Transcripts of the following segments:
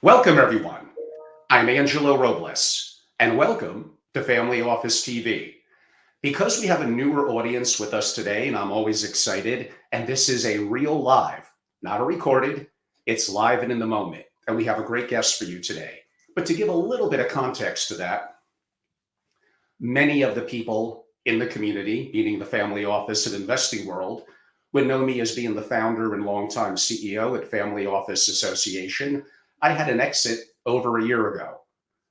Welcome, everyone. I'm Angelo Robles, and welcome to Family Office TV. Because we have a newer audience with us today, and I'm always excited, and this is a real live, not a recorded, it's live and in the moment. And we have a great guest for you today. But to give a little bit of context to that, many of the people in the community, meaning the family office and investing world, would know me as being the founder and longtime CEO at Family Office Association. I had an exit over a year ago.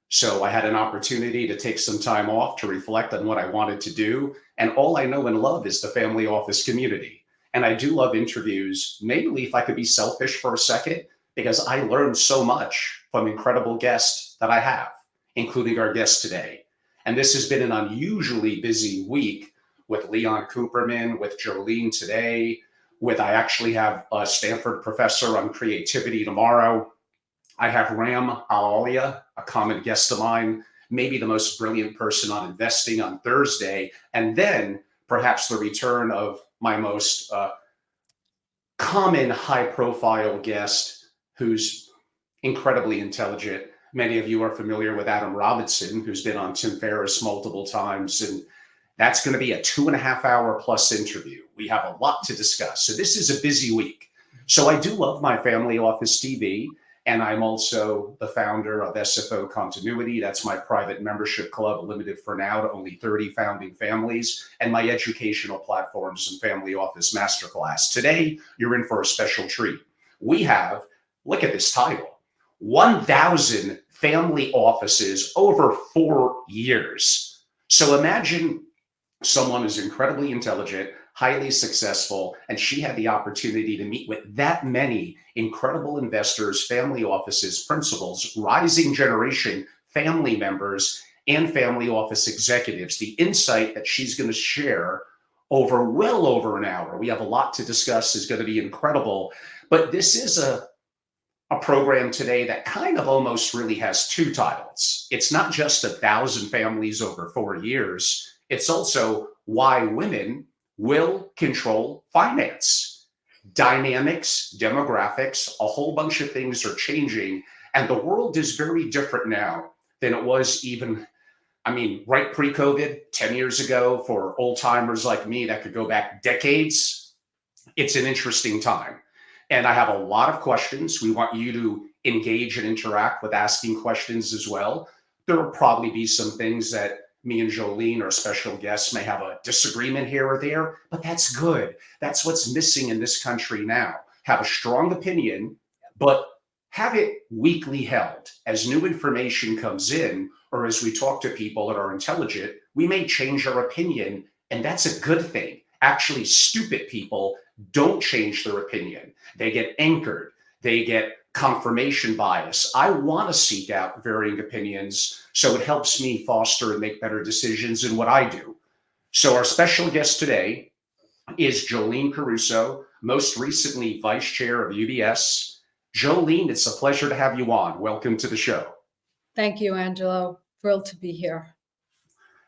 So I had an opportunity to take some time off to reflect on what I wanted to do. And all I know and love is the family office community. And I do love interviews, mainly if I could be selfish for a second, because I learned so much from incredible guests that I have, including our guest today. And this has been an unusually busy week with Leon Cooperman, with Jolyne today, I actually have a Stanford professor on creativity tomorrow. I have Ram Alalia, a common guest of mine, maybe the most brilliant person on investing on Thursday. And then perhaps the return of my most common high profile guest, who's incredibly intelligent. Many of you are familiar with Adam Robinson, who's been on Tim Ferriss multiple times. And that's going to be a 2.5 hour plus interview. We have a lot to discuss. So this is a busy week. So I do love my Family Office TV. And I'm also the founder of SFO Continuity. That's my private membership club, limited for now to only 30 founding families, and my educational platforms and Family Office Masterclass. Today, you're in for a special treat. We have, look at this title, 1,000 family offices over 4 years. So imagine someone who's incredibly intelligent, highly successful, and she had the opportunity to meet with that many incredible investors, family offices, principals, rising generation family members, and family office executives. The insight that she's going to share well over an hour. We have a lot to discuss, is going to be incredible. But this is a program today that kind of almost really has two titles. It's not just 1,000 families over 4 years. It's also why women will control finance. Dynamics, demographics, a whole bunch of things are changing. And the world is very different now than it was even, right pre-COVID, 10 years ago. For old timers like me that could go back decades, it's an interesting time. And I have a lot of questions. We want you to engage and interact with asking questions as well. There will probably be some things that me and Jolyne, our special guests, may have a disagreement here or there, but that's good. That's what's missing in this country now. Have a strong opinion, but have it weakly held. As new information comes in, or as we talk to people that are intelligent, we may change our opinion, and that's a good thing. Actually, stupid people don't change their opinion. They get anchored. They get confirmation bias. I want to seek out varying opinions, so it helps me foster and make better decisions in what I do. So our special guest today is Jolyne Caruso, most recently vice chair of UBS. Jolyne, it's a pleasure to have you on. Welcome to the show. Thank you, Angelo. Thrilled to be here.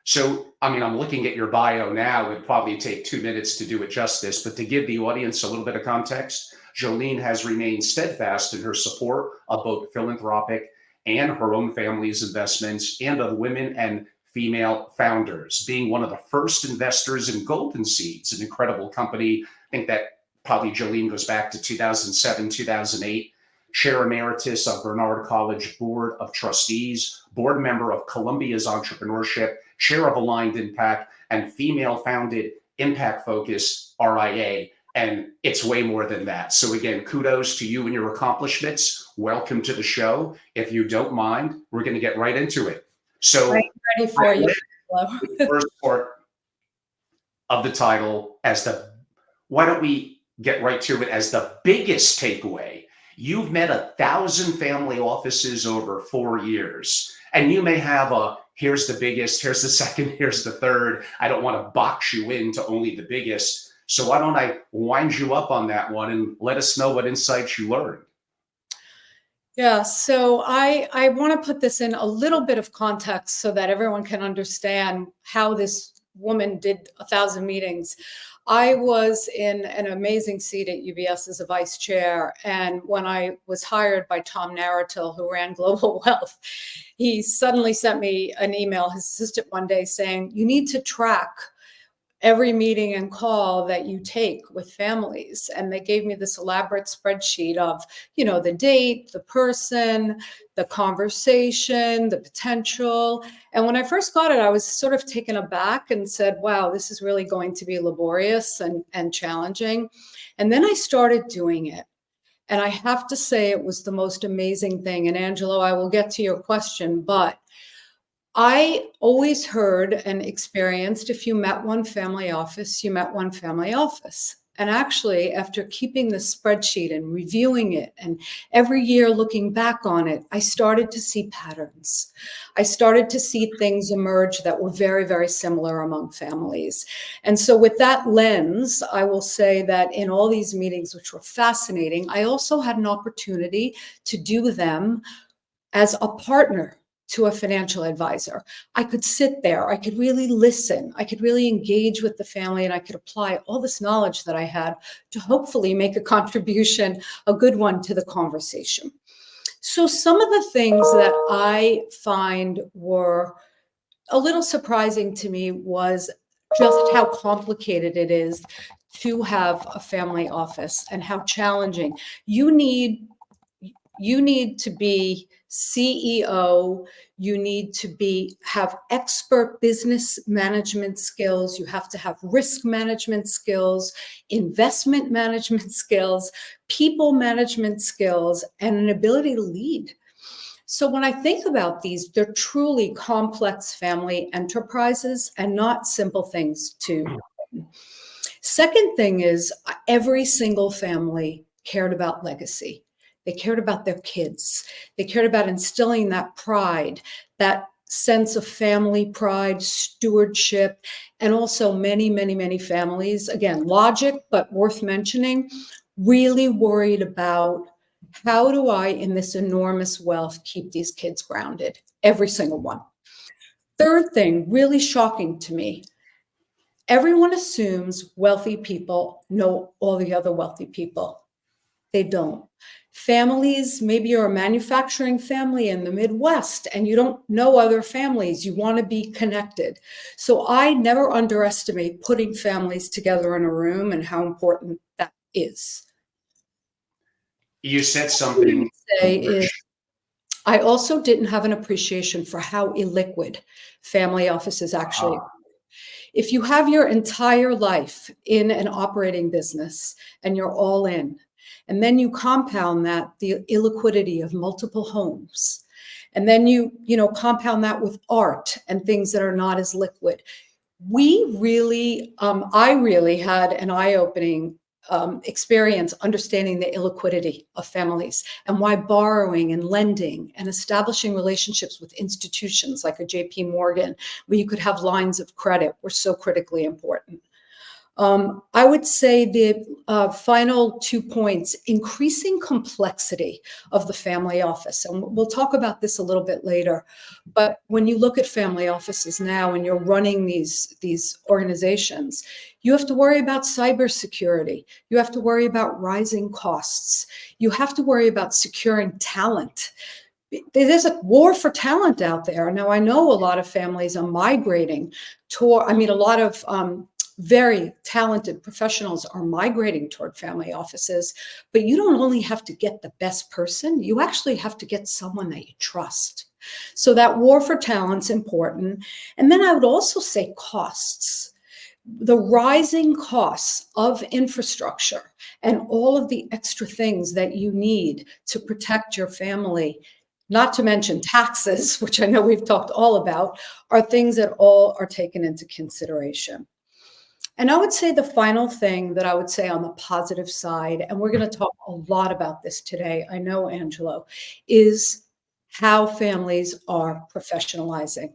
So, I'm looking at your bio now. It'd probably take 2 minutes to do it justice, but to give the audience a little bit of context, Jolyne has remained steadfast in her support of both philanthropic and her own family's investments, and of women and female founders, being one of the first investors in Golden Seeds, an incredible company. I think that probably Jolyne goes back to 2007, 2008. Chair Emeritus of Bernard College Board of Trustees, board member of Columbia's Entrepreneurship, chair of Aligned Impact, and female-founded impact-focused RIA. And it's way more than that. So again, kudos to you and your accomplishments. Welcome to the show. If you don't mind, we're going to get right into it. So I'm ready for you. The first part of the title why don't we get right to it as the biggest takeaway? You've met 1,000 family offices over 4 years, and you may have here's the biggest, here's the second, here's the third. I don't want to box you into only the biggest. So why don't I wind you up on that one and let us know what insights you learned? Yeah, so I want to put this in a little bit of context so that everyone can understand how this woman did 1,000 meetings. I was in an amazing seat at UBS as a vice chair. And when I was hired by Tom Naratil, who ran Global Wealth, he suddenly sent me an email, his assistant one day, saying, you need to track every meeting and call that you take with families. And they gave me this elaborate spreadsheet of, the date, the person, the conversation, the potential. And when I first got it, I was sort of taken aback and said, wow, this is really going to be laborious and challenging. And then I started doing it. And I have to say it was the most amazing thing. And Angelo, I will get to your question, but I always heard and experienced, if you met one family office, you met one family office. And actually, after keeping the spreadsheet and reviewing it and every year looking back on it, I started to see patterns. I started to see things emerge that were very, very similar among families. And so with that lens, I will say that in all these meetings, which were fascinating, I also had an opportunity to do them as a partner to a financial advisor. I could sit there, I could really listen, I could really engage with the family, and I could apply all this knowledge that I had to hopefully make a contribution, a good one, to the conversation. So some of the things that I find were a little surprising to me was just how complicated it is to have a family office and how challenging. You need to be CEO, you need to have expert business management skills, you have to have risk management skills, investment management skills, people management skills, and an ability to lead. So when I think about these, they're truly complex family enterprises and not simple things to. Second thing is, every single family cared about legacy. They cared about their kids. They cared about instilling that pride, that sense of family pride, stewardship, and also many, many, many families, again, logic, but worth mentioning, really worried about, how do I, in this enormous wealth, keep these kids grounded? Every single one. Third thing, really shocking to me, everyone assumes wealthy people know all the other wealthy people. They don't. Families, maybe you're a manufacturing family in the Midwest and you don't know other families. You want to be connected. So I never underestimate putting families together in a room and how important that is. You said something. I also didn't have an appreciation for how illiquid family offices actually are. If you have your entire life in an operating business and you're all in, and then you compound that, the illiquidity of multiple homes, and then you compound that with art and things that are not as liquid. I really had an eye-opening experience understanding the illiquidity of families and why borrowing and lending and establishing relationships with institutions like a JP Morgan, where you could have lines of credit, were so critically important. I would say the final 2 points, increasing complexity of the family office. And we'll talk about this a little bit later. But when you look at family offices now and you're running these organizations, you have to worry about cybersecurity. You have to worry about rising costs. You have to worry about securing talent. There's a war for talent out there. Now, I know a lot of families are migrating toward, a lot of very talented professionals are migrating toward family offices, but you don't only have to get the best person, you actually have to get someone that you trust. So that war for talent's important. And then I would also say costs. The rising costs of infrastructure and all of the extra things that you need to protect your family, not to mention taxes, which I know we've talked all about, are things that all are taken into consideration. And I would say the final thing that I would say on the positive side, and we're going to talk a lot about this today, I know, Angelo, is how families are professionalizing.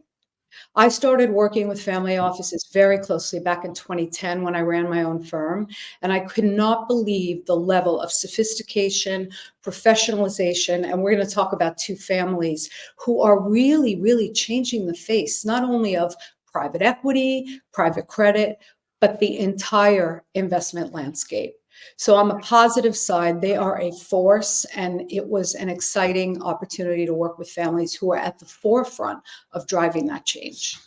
I started working with family offices very closely back in 2010 when I ran my own firm, and I could not believe the level of sophistication, professionalization, and we're going to talk about two families who are really, really changing the face, not only of private equity, private credit, but the entire investment landscape. So on the positive side, they are a force, and it was an exciting opportunity to work with families who are at the forefront of driving that change.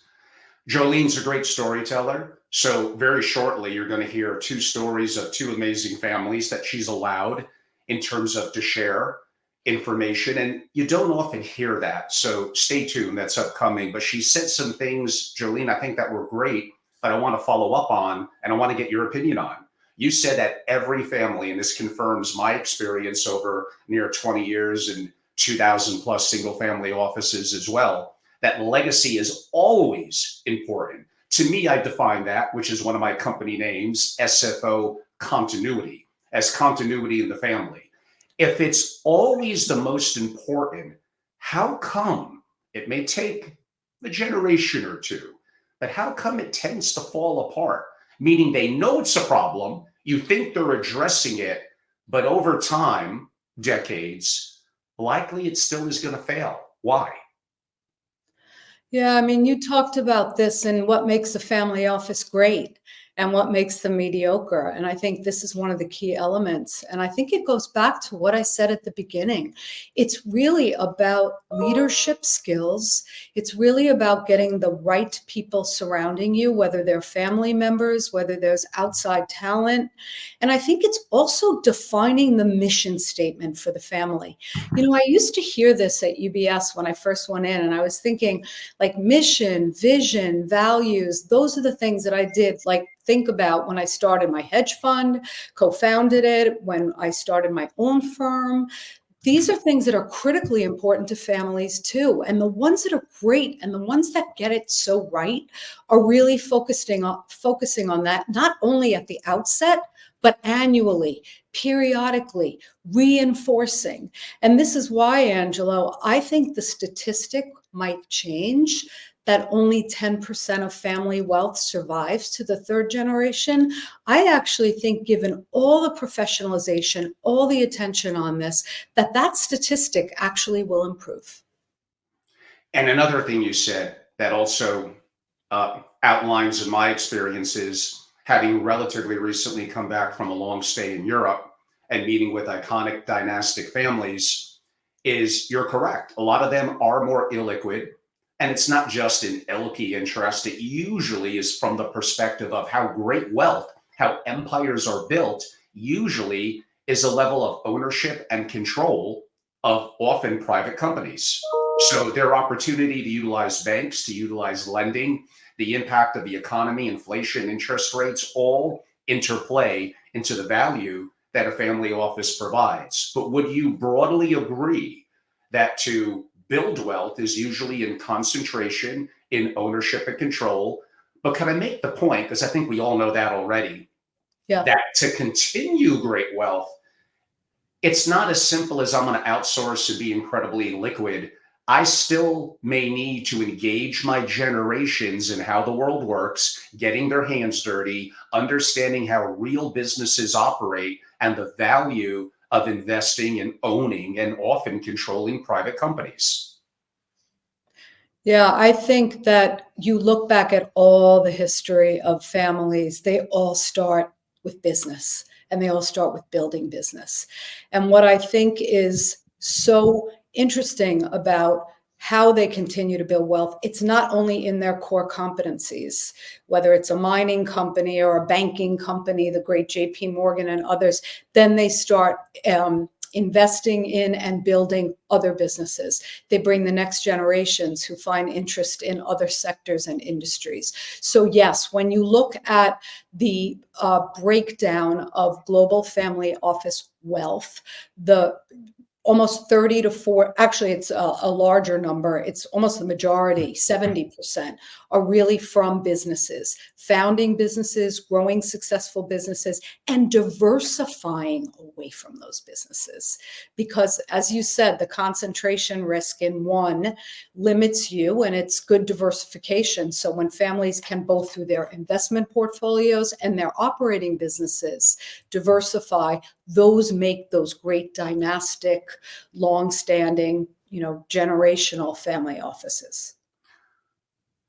Jolene's a great storyteller. So, very shortly, you're going to hear two stories of two amazing families that she's allowed in terms of to share information. And you don't often hear that. So, stay tuned. That's upcoming. But she said some things, Jolyne, I think that were great, that I want to follow up on and I want to get your opinion on. You said that every family, and this confirms my experience over near 20 years and 2,000 plus single family offices as well, that legacy is always important. To me, I define that, which is one of my company names, SFO continuity, as continuity in the family. If it's always the most important, how come it may take a generation or two, but how come it tends to fall apart? Meaning they know it's a problem, you think they're addressing it, but over time, decades, likely it still is going to fail. Why? Yeah, I mean, you talked about this and what makes a family office great and what makes them mediocre. And I think this is one of the key elements. And I think it goes back to what I said at the beginning. It's really about leadership skills. It's really about getting the right people surrounding you, whether they're family members, whether there's outside talent. And I think it's also defining the mission statement for the family. You know, I used to hear this at UBS when I first went in, and I was thinking, like, mission, vision, values, those are the things that I did, like, think about when I started my hedge fund, co-founded it, when I started my own firm. These are things that are critically important to families too. And the ones that are great and the ones that get it so right are really focusing on that, not only at the outset, but annually, periodically, reinforcing. And this is why, Angelo, I think the statistic might change that only 10% of family wealth survives to the third generation. I actually think, given all the professionalization, all the attention on this, that statistic actually will improve. And another thing you said that also outlines in my experiences, having relatively recently come back from a long stay in Europe and meeting with iconic dynastic families, is you're correct. A lot of them are more illiquid. And it's not just an LP interest. It usually is from the perspective of how great wealth, how empires are built, usually is a level of ownership and control of often private companies. So their opportunity to utilize banks, to utilize lending, the impact of the economy, inflation, interest rates, all interplay into the value that a family office provides. But would you broadly agree that to build wealth is usually in concentration, in ownership and control? But can I make the point, because I think we all know that already, Yeah. that to continue great wealth, it's not as simple as I'm going to outsource and be incredibly liquid. I still may need to engage my generations in how the world works, getting their hands dirty, understanding how real businesses operate, and the value of investing and owning and often controlling private companies. Yeah, I think that you look back at all the history of families, they all start with business and they all start with building business. And what I think is so interesting about how they continue to build wealth, it's not only in their core competencies, whether it's a mining company or a banking company, the great JP Morgan and others, then they start investing in and building other businesses. They bring the next generations who find interest in other sectors and industries. So yes, when you look at the breakdown of global family office wealth, the almost 30 to 4, actually it's a larger number, it's almost the majority, 70% are really from businesses, founding businesses, growing successful businesses, and diversifying away from those businesses. Because as you said, the concentration risk in one limits you, and it's good diversification. So when families can both through their investment portfolios and their operating businesses diversify, those make those great dynastic, long-standing, generational family offices.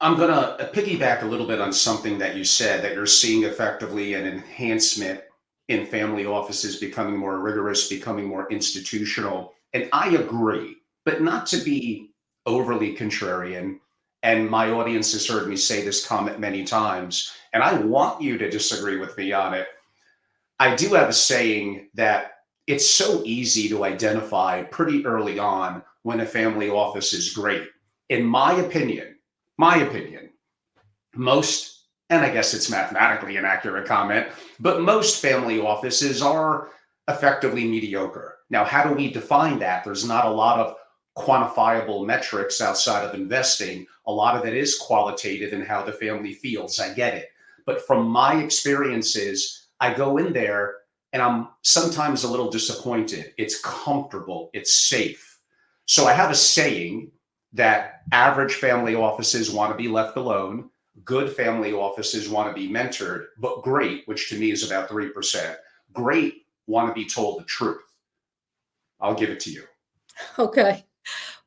I'm going to piggyback a little bit on something that you said, that you're seeing effectively an enhancement in family offices becoming more rigorous, becoming more institutional. And I agree, but not to be overly contrarian. And my audience has heard me say this comment many times, and I want you to disagree with me on it. I do have a saying that it's so easy to identify pretty early on when a family office is great. In my opinion, most, and I guess it's mathematically an accurate comment, but most family offices are effectively mediocre. Now, how do we define that? There's not a lot of quantifiable metrics outside of investing. A lot of it is qualitative in how the family feels. I get it. But from my experiences, I go in there and I'm sometimes a little disappointed. It's comfortable, it's safe. So I have a saying that average family offices want to be left alone, good family offices want to be mentored, but great, which to me is about 3%, great want to be told the truth. I'll give it to you. Okay.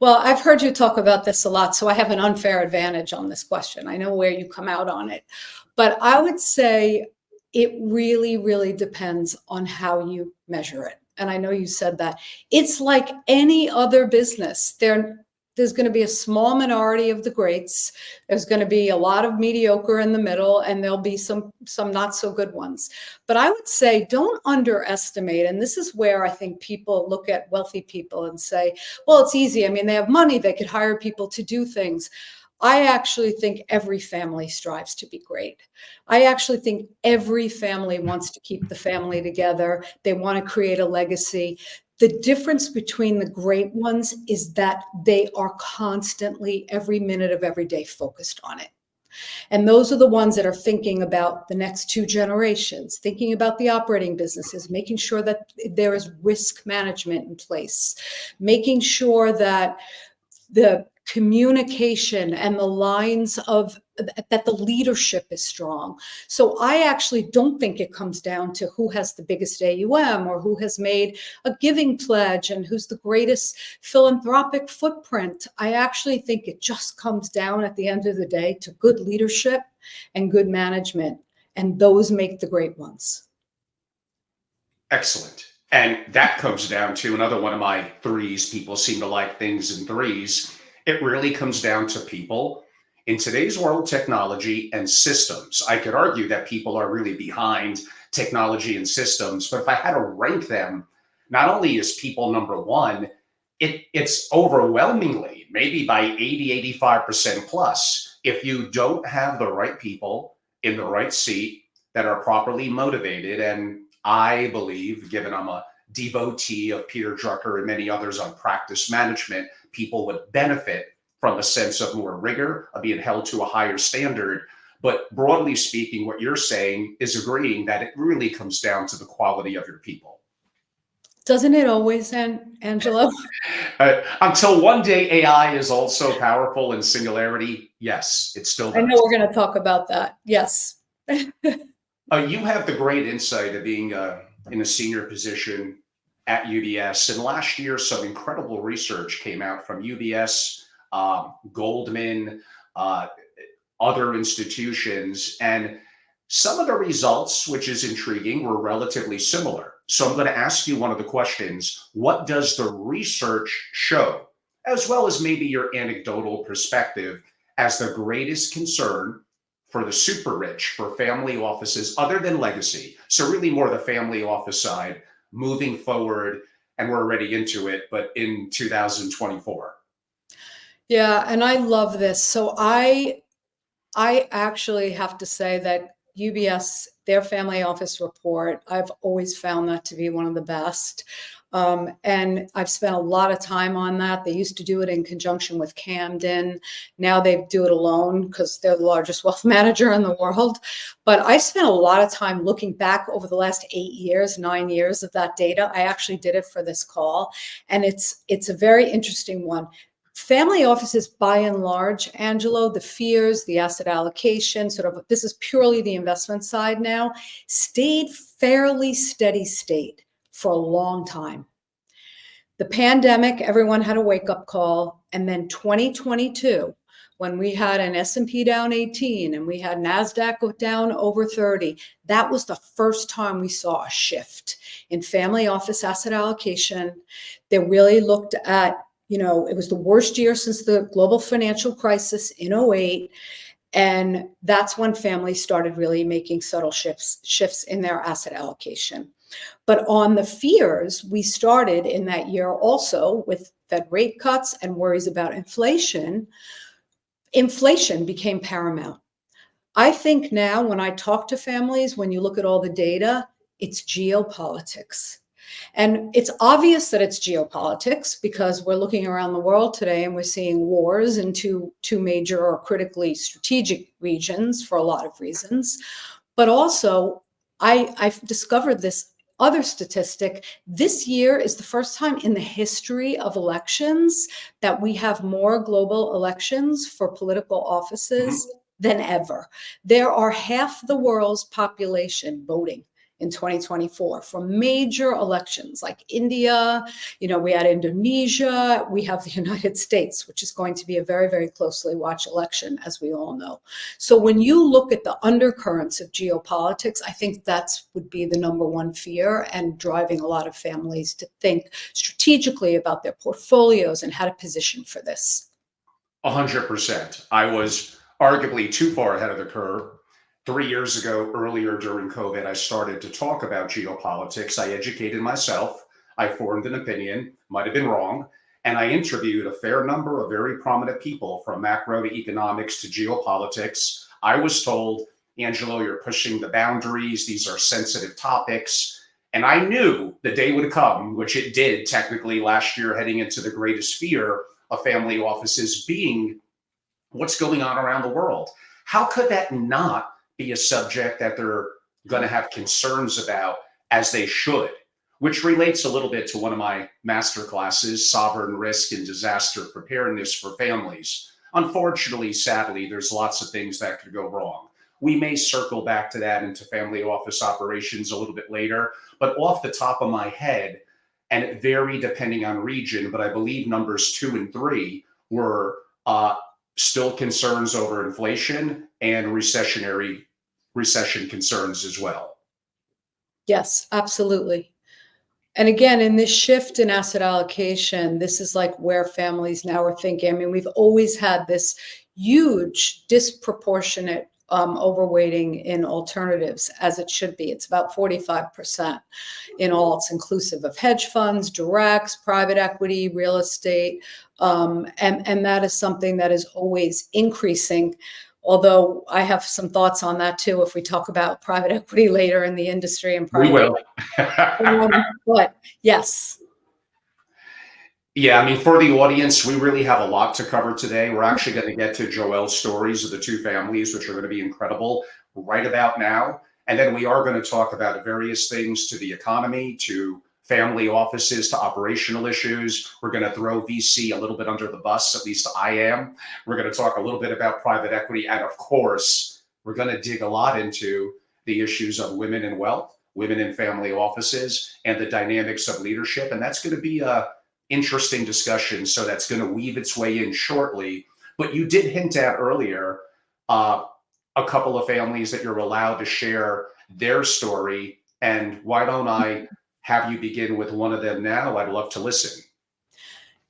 Well, I've heard you talk about this a lot, so I have an unfair advantage on this question. I know where you come out on it, but I would say it really, really depends on how you measure it. And I know you said that. It's like any other business. There's going to be a small minority of the greats. There's going to be a lot of mediocre in the middle, and there'll be some not so good ones. But I would say don't underestimate, and this is where I think people look at wealthy people and say, well, it's easy. I mean, they have money. They could hire people to do things. I actually think every family strives to be great. I actually think every family wants to keep the family together. They want to create a legacy. The difference between the great ones is that they are constantly, every minute of every day, focused on it. And those are the ones that are thinking about the next 2 generations, thinking about the operating businesses, making sure that there is risk management in place, making sure that the communication and the lines of that the leadership is strong. So I actually don't think it comes down to who has the biggest AUM or who has made a giving pledge and who's the greatest philanthropic footprint. I actually think it just comes down at the end of the day to good leadership and good management. And those make the great ones. Excellent. And that comes down to another one of my threes. People seem to like things in threes. It really comes down to people. In today's world, technology and systems. I could argue that people are really behind technology and systems, but if I had to rank them, not only is people number one, it's overwhelmingly, maybe by 80, 85% plus. If you don't have the right people in the right seat that are properly motivated, and I believe, given I'm a devotee of Peter Drucker and many others on practice management, people would benefit from a sense of more rigor, of being held to a higher standard. But broadly speaking, what you're saying is agreeing that it really comes down to the quality of your people. Doesn't it always, Angelo? Until one day AI is also powerful in singularity, yes, it still I does. know we're going to talk about that. Yes. You have the great insight of being in a senior position at UBS. And last year, some incredible research came out from UBS, Goldman, other institutions. And some of the results, which is intriguing, were relatively similar. So I'm going to ask you one of the questions. What does the research show, as well as maybe your anecdotal perspective, as the greatest concern for the super rich, for family offices, other than legacy? So really more the family office side moving forward, and we're already into it, but in 2024. Yeah, and I love this. So I actually have to say that UBS, their family office report, I've always found that to be one of the best. And I've spent a lot of time on that. They used to do it in conjunction with Camden. Now they do it alone because they're the largest wealth manager in the world. But I spent a lot of time looking back over the last 8 years, 9 years of that data. I actually did it for this call. And it's a very interesting one. Family offices, by and large, Angelo, the fears, the asset allocation, sort of, this is purely the investment side now, stayed fairly steady state for a long time. The pandemic, everyone had a wake-up call, and then 2022 when we had an S&P down 18 and we had NASDAQ down over 30, that was the first time we saw a shift in family office asset allocation. They really looked at, it was the worst year since the global financial crisis in '08. And that's when families started really making subtle shifts in their asset allocation. But on the fears, we started in that year also with Fed rate cuts and worries about inflation. Inflation became paramount. I think now when I talk to families, when you look at all the data, it's geopolitics. And it's obvious that it's geopolitics because we're looking around the world today and we're seeing wars in two major or critically strategic regions for a lot of reasons. But also, I've discovered this other statistic. This year is the first time in the history of elections that we have more global elections for political offices than ever. There are half the world's population voting in 2024 for major elections like India, we had Indonesia, we have the United States, which is going to be a very, very closely watched election, as we all know. So when you look at the undercurrents of geopolitics, I think that's would be the number one fear and driving a lot of families to think strategically about their portfolios and how to position for this. 100%. I was arguably too far ahead of the curve. 3 years ago, earlier during COVID, I started to talk about geopolitics. I educated myself. I formed an opinion, might have been wrong, and I interviewed a fair number of very prominent people from macro to economics to geopolitics. I was told, Angelo, you're pushing the boundaries. These are sensitive topics. And I knew the day would come, which it did technically last year, heading into the greatest fear of family offices being what's going on around the world. How could that not be a subject that they're going to have concerns about, as they should, which relates a little bit to one of my master classes, Sovereign Risk and Disaster Preparedness for Families. Unfortunately, sadly, there's lots of things that could go wrong. We may circle back to that into family office operations a little bit later, but off the top of my head, and it varied depending on region, but I believe numbers 2 and 3 were still concerns over inflation and recession concerns as well. Yes, absolutely. And again, in this shift in asset allocation, this is like where families now are thinking. I mean, we've always had this huge disproportionate overweighting in alternatives, as it should be. It's about 45% in all. It's inclusive of hedge funds, directs, private equity, real estate. And that is something that is always increasing. Although I have some thoughts on that too, if we talk about private equity later in the industry and private. We will. But yes. Yeah, I mean, for the audience, we really have a lot to cover today. We're actually going to get to Joelle's stories of the two families, which are going to be incredible right about now. And then we are going to talk about various things to the economy, to family offices, to operational issues. We're going to throw VC a little bit under the bus, at least I am. We're going to talk a little bit about private equity. And of course, we're going to dig a lot into the issues of women in wealth, women in family offices, and the dynamics of leadership. And that's going to be a interesting discussion. So that's going to weave its way in shortly. But you did hint at earlier a couple of families that you're allowed to share their story. And why don't I have you begin with one of them now? I'd love to listen.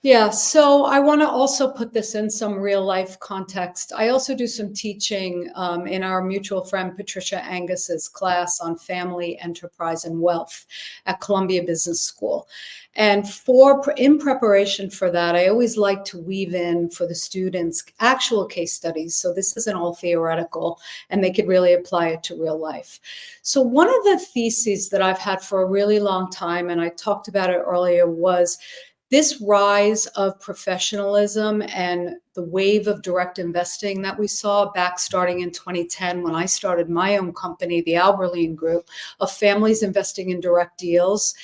Yeah, so I want to also put this in some real life context. I also do some teaching in our mutual friend Patricia Angus's class on family, enterprise, and wealth at Columbia Business School. And in preparation for that, I always like to weave in for the students actual case studies. So this isn't all theoretical, and they could really apply it to real life. So one of the theses that I've had for a really long time, and I talked about it earlier, was this rise of professionalism and the wave of direct investing that we saw back starting in 2010 when I started my own company, the Alberline Group, of families investing in direct deals.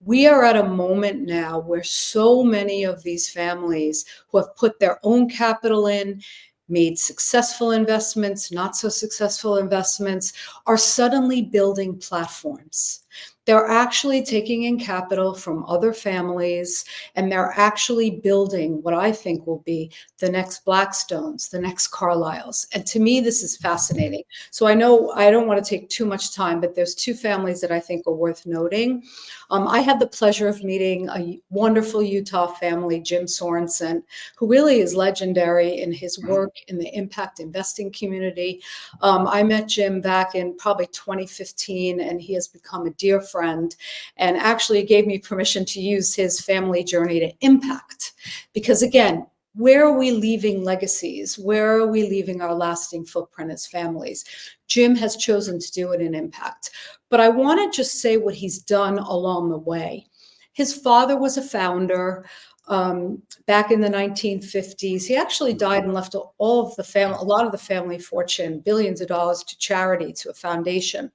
We are at a moment now where so many of these families who have put their own capital in, made successful investments, not so successful investments, are suddenly building platforms. They're actually taking in capital from other families, and they're actually building what I think will be the next Blackstones, the next Carlyles. And to me, this is fascinating. So I know I don't want to take too much time, but there's two families that I think are worth noting. I had the pleasure of meeting a wonderful Utah family, Jim Sorensen, who really is legendary in his work in the impact investing community. I met Jim back in probably 2015, and he has become a dear friend, and actually gave me permission to use his family journey to impact. Because again, where are we leaving legacies? Where are we leaving our lasting footprint as families? Jim has chosen to do it in impact. But I want to just say what he's done along the way. His father was a founder back in the 1950s. He actually died and left a lot of the family fortune, billions of dollars, to charity, to a foundation.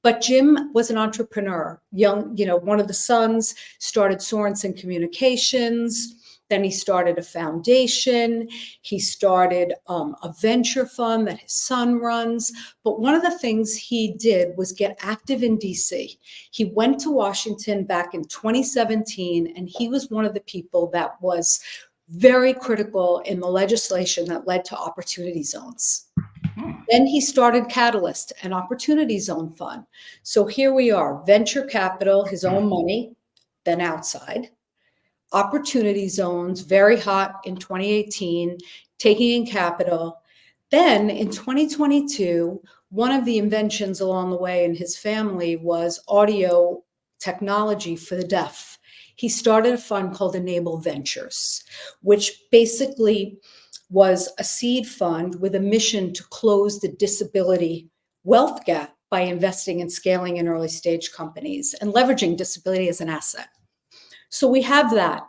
But Jim was an entrepreneur. One of the sons started Sorensen Communications. Then he started a foundation. He started a venture fund that his son runs. But one of the things he did was get active in DC. He went to Washington back in 2017, and he was one of the people that was very critical in the legislation that led to opportunity zones. Then he started Catalyst, an opportunity zone fund. So here we are, venture capital, his own money, then outside. Opportunity zones, very hot in 2018, taking in capital. Then in 2022, one of the inventions along the way in his family was audio technology for the deaf. He started a fund called Enable Ventures, which basically was a seed fund with a mission to close the disability wealth gap by investing and scaling in early stage companies and leveraging disability as an asset. So we have that.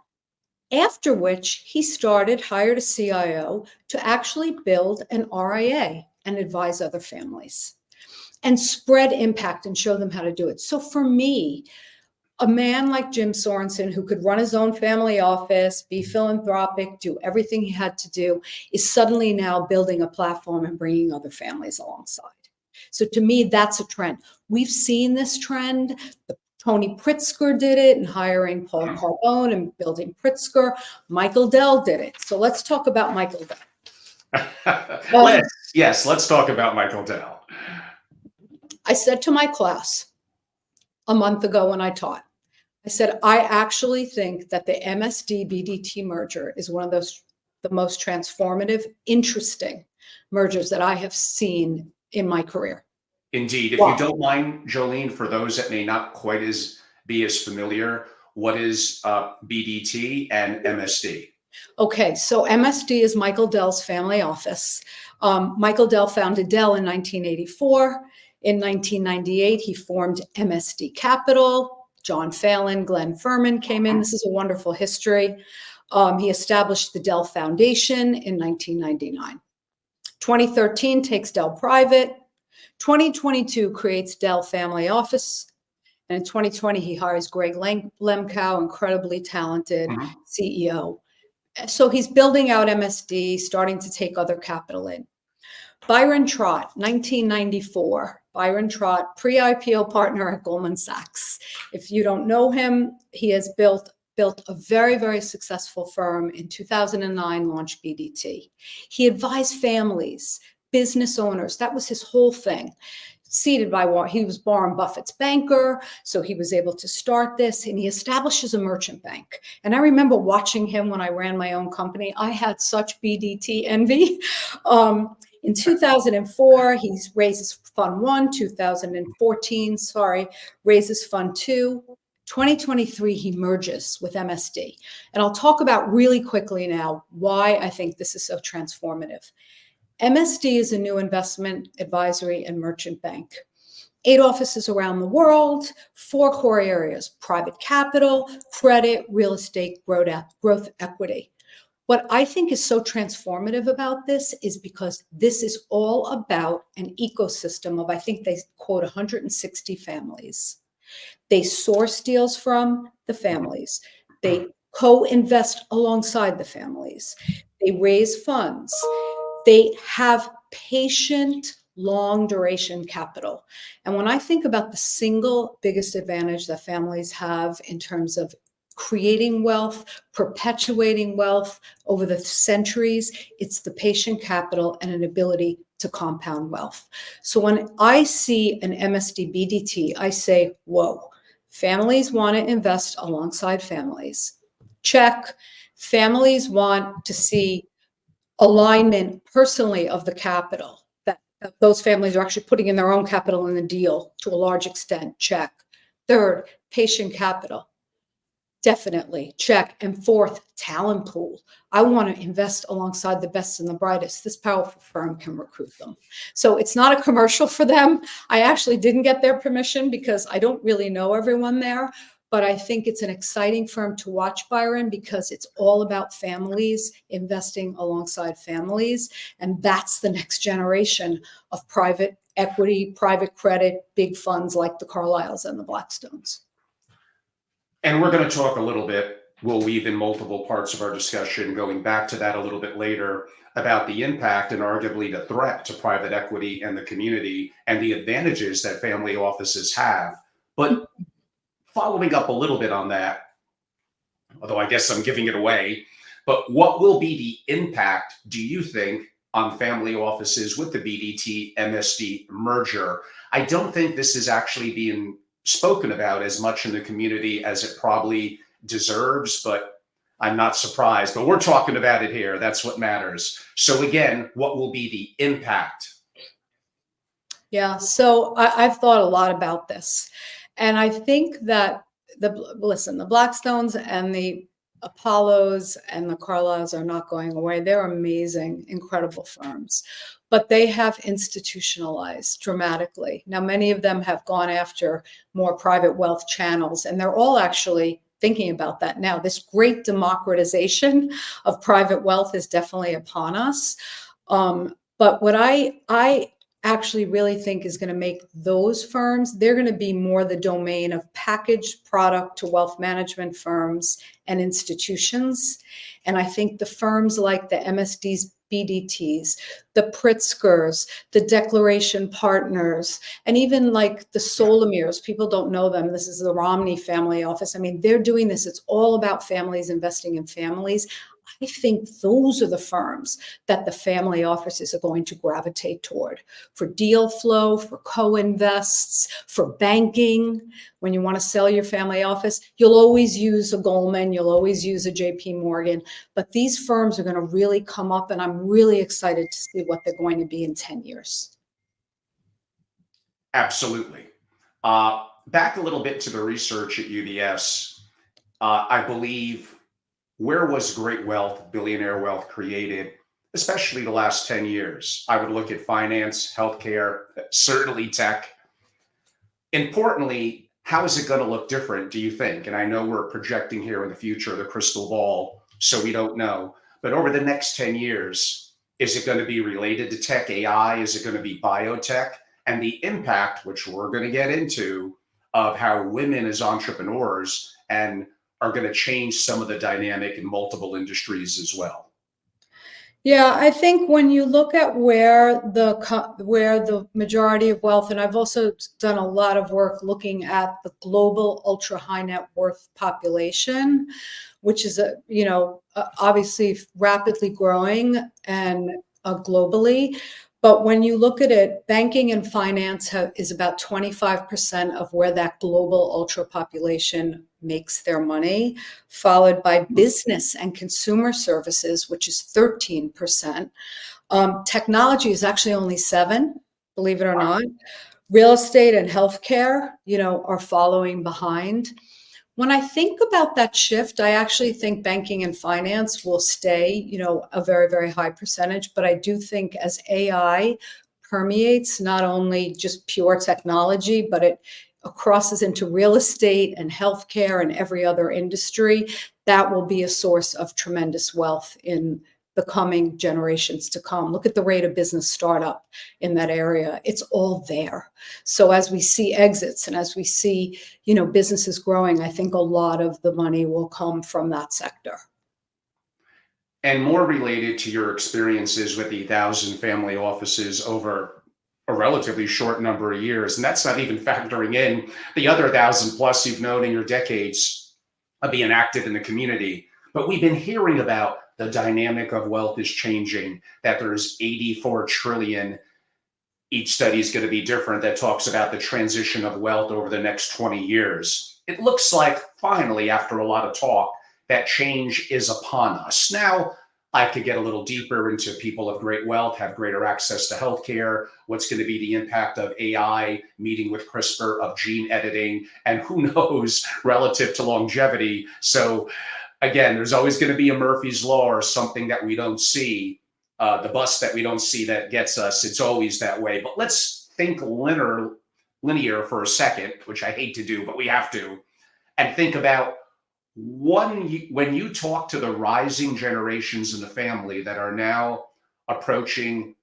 After which he hired a CIO to actually build an RIA and advise other families and spread impact and show them how to do it. So for me, a man like Jim Sorensen, who could run his own family office, be philanthropic, do everything he had to do, is suddenly now building a platform and bringing other families alongside. So to me, that's a trend. We've seen this trend. Tony Pritzker did it in hiring Paul Carbone and building Pritzker. Michael Dell did it. So let's talk about Michael Dell. Let's talk about Michael Dell. I said to my class a month ago when I taught, I said, I actually think that the MSD BDT merger is one of the most transformative, interesting mergers that I have seen in my career. Indeed. If you don't mind, Jolyne, for those that may not quite be as familiar, what is BDT and MSD? Okay, so MSD is Michael Dell's family office. Michael Dell founded Dell in 1984. In 1998, he formed MSD Capital. John Phelan, Glenn Furman came in. This is a wonderful history. He established the Dell Foundation in 1999. 2013 takes Dell private. 2022 creates Dell Family Office. And in 2020, he hires Greg Lemkow, incredibly talented CEO. So he's building out MSD, starting to take other capital in. Byron Trott, 1994. Byron Trott, pre-IPO partner at Goldman Sachs. If you don't know him, he has built a very, very successful firm. In 2009, launched BDT. He advised families, business owners. That was his whole thing. Seated by he was Warren Buffett's banker, so he was able to start this, and he establishes a merchant bank. And I remember watching him when I ran my own company. I had such BDT envy. In 2004, he raises Fund 1, 2014, raises Fund 2. 2023, he merges with MSD. And I'll talk about really quickly now why I think this is so transformative. MSD is a new investment advisory and merchant bank. 8 offices around the world, 4 core areas: private capital, credit, real estate, growth equity. What I think is so transformative about this is because this is all about an ecosystem of, I think they quote, 160 families. They source deals from the families. They co-invest alongside the families. They raise funds. They have patient, long duration capital. And when I think about the single biggest advantage that families have in terms of creating wealth, perpetuating wealth over the centuries, it's the patient capital and an ability to compound wealth. So when I see an MSD BDT, I say, whoa, families want to invest alongside families. Check. Families want to see alignment personally of the capital, that those families are actually putting in their own capital in the deal to a large extent. Check. Third, patient capital. Definitely check. And fourth, talent pool. I want to invest alongside the best and the brightest. This powerful firm can recruit them. So it's not a commercial for them. I actually didn't get their permission because I don't really know everyone there. But I think it's an exciting firm to watch, Byron, because it's all about families investing alongside families. And that's the next generation of private equity, private credit, big funds like the Carlyles and the Blackstones. And we're going to talk a little bit, we'll weave in multiple parts of our discussion, going back to that a little bit later, about the impact and arguably the threat to private equity and the community and the advantages that family offices have. But following up a little bit on that, although I guess I'm giving it away, but what will be the impact, do you think, on family offices with the BDT MSD merger? I don't think this is actually being spoken about as much in the community as it probably deserves, but I'm not surprised. But we're talking about it here. That's what matters. So again, what will be the impact? Yeah, so I've thought a lot about this. And I think that the Blackstones and the Apollos and the Carlyles are not going away. They're amazing, incredible firms, but they have institutionalized dramatically. Now, many of them have gone after more private wealth channels, and they're all actually thinking about that now. This great democratization of private wealth is definitely upon us. But what I actually really think is going to make those firms, they're going to be more the domain of packaged product to wealth management firms and institutions. And I think the firms like the MSDs, BDTs, the Pritzkers, the Declaration Partners, and even like the Solomers, people don't know them. This is the Romney family office. I mean, they're doing this. It's all about families investing in families. I think those are the firms that the family offices are going to gravitate toward for deal flow, for co-invests, for banking. When you want to sell your family office, you'll always use a Goldman, you'll always use a JP Morgan, but these firms are going to really come up, and I'm really excited to see what they're going to be in 10 years. Absolutely. Back a little bit to the research at UBS, I believe, where was great wealth, billionaire wealth created, especially the last 10 years? I would look at finance, healthcare, certainly tech. Importantly, how is it going to look different, do you think? And I know we're projecting here in the future, the crystal ball, so we don't know. But over the next 10 years, is it going to be related to tech, AI? Is it going to be biotech? And the impact, which we're going to get into, of how women as entrepreneurs and are going to change some of the dynamic in multiple industries as well. Yeah, I think when you look at where the majority of wealth, and I've also done a lot of work looking at the global ultra high net worth population, which is obviously rapidly growing and globally. But when you look at it, banking and finance is about 25% of where that global ultra population makes their money, followed by business and consumer services, which is 13%. Technology is actually only 7%, believe it or not. Real estate and healthcare, are following behind. When I think about that shift, I actually think banking and finance will stay, a very, very high percentage. But I do think as AI permeates not only just pure technology, but it crosses into real estate and healthcare and every other industry, that will be a source of tremendous wealth in the coming generations to come. Look at the rate of business startup in that area. It's all there. So as we see exits and as we see, businesses growing, I think a lot of the money will come from that sector. And more related to your experiences with the 1,000 family offices over a relatively short number of years. And that's not even factoring in the other 1,000 plus you've known in your decades of being active in the community. But we've been hearing about the dynamic of wealth is changing, that there's 84 trillion. Each study is going to be different, that talks about the transition of wealth over the next 20 years. It looks like finally, after a lot of talk, that change is upon us. Now, I could get a little deeper into people of great wealth, have greater access to healthcare, what's going to be the impact of AI, meeting with CRISPR, of gene editing, and who knows relative to longevity. So again, there's always going to be a Murphy's Law or something that we don't see, the bus that we don't see that gets us. It's always that way. But let's think linear for a second, which I hate to do, but we have to, and think about when you talk to the rising generations in the family that are now approaching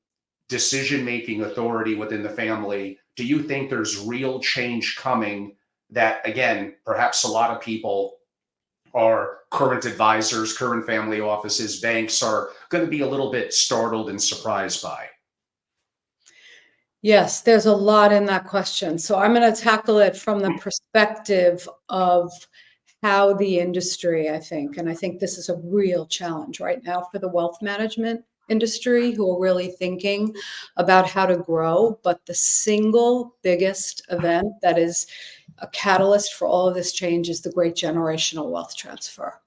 decision-making authority within the family, do you think there's real change coming that, again, perhaps a lot of people, our current advisors, current family offices, banks, are going to be a little bit startled and surprised by? Yes, there's a lot in that question. So I'm going to tackle it from the perspective of how the industry, I think, and I think this is a real challenge right now for the wealth management industry, who are really thinking about how to grow. But the single biggest event that is a catalyst for all of this change is the great generational wealth transfer.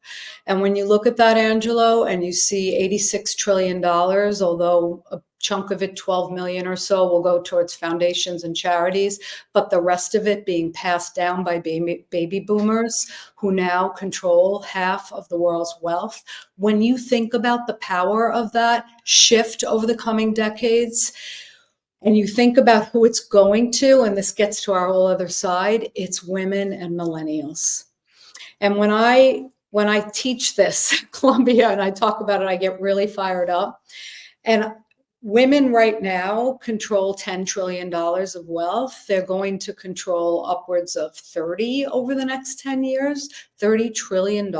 And when you look at that, Angelo, and you see $86 trillion, although a chunk of it, 12 million or so, will go towards foundations and charities, but the rest of it being passed down by baby boomers, who now control half of the world's wealth. When you think about the power of that shift over the coming decades, and you think about who it's going to, and this gets to our whole other side, it's women and millennials. And when I teach this at Columbia and I talk about it, I get really fired up. And women right now control $10 trillion of wealth. They're going to control upwards of 30 over the next 10 years, $30 trillion.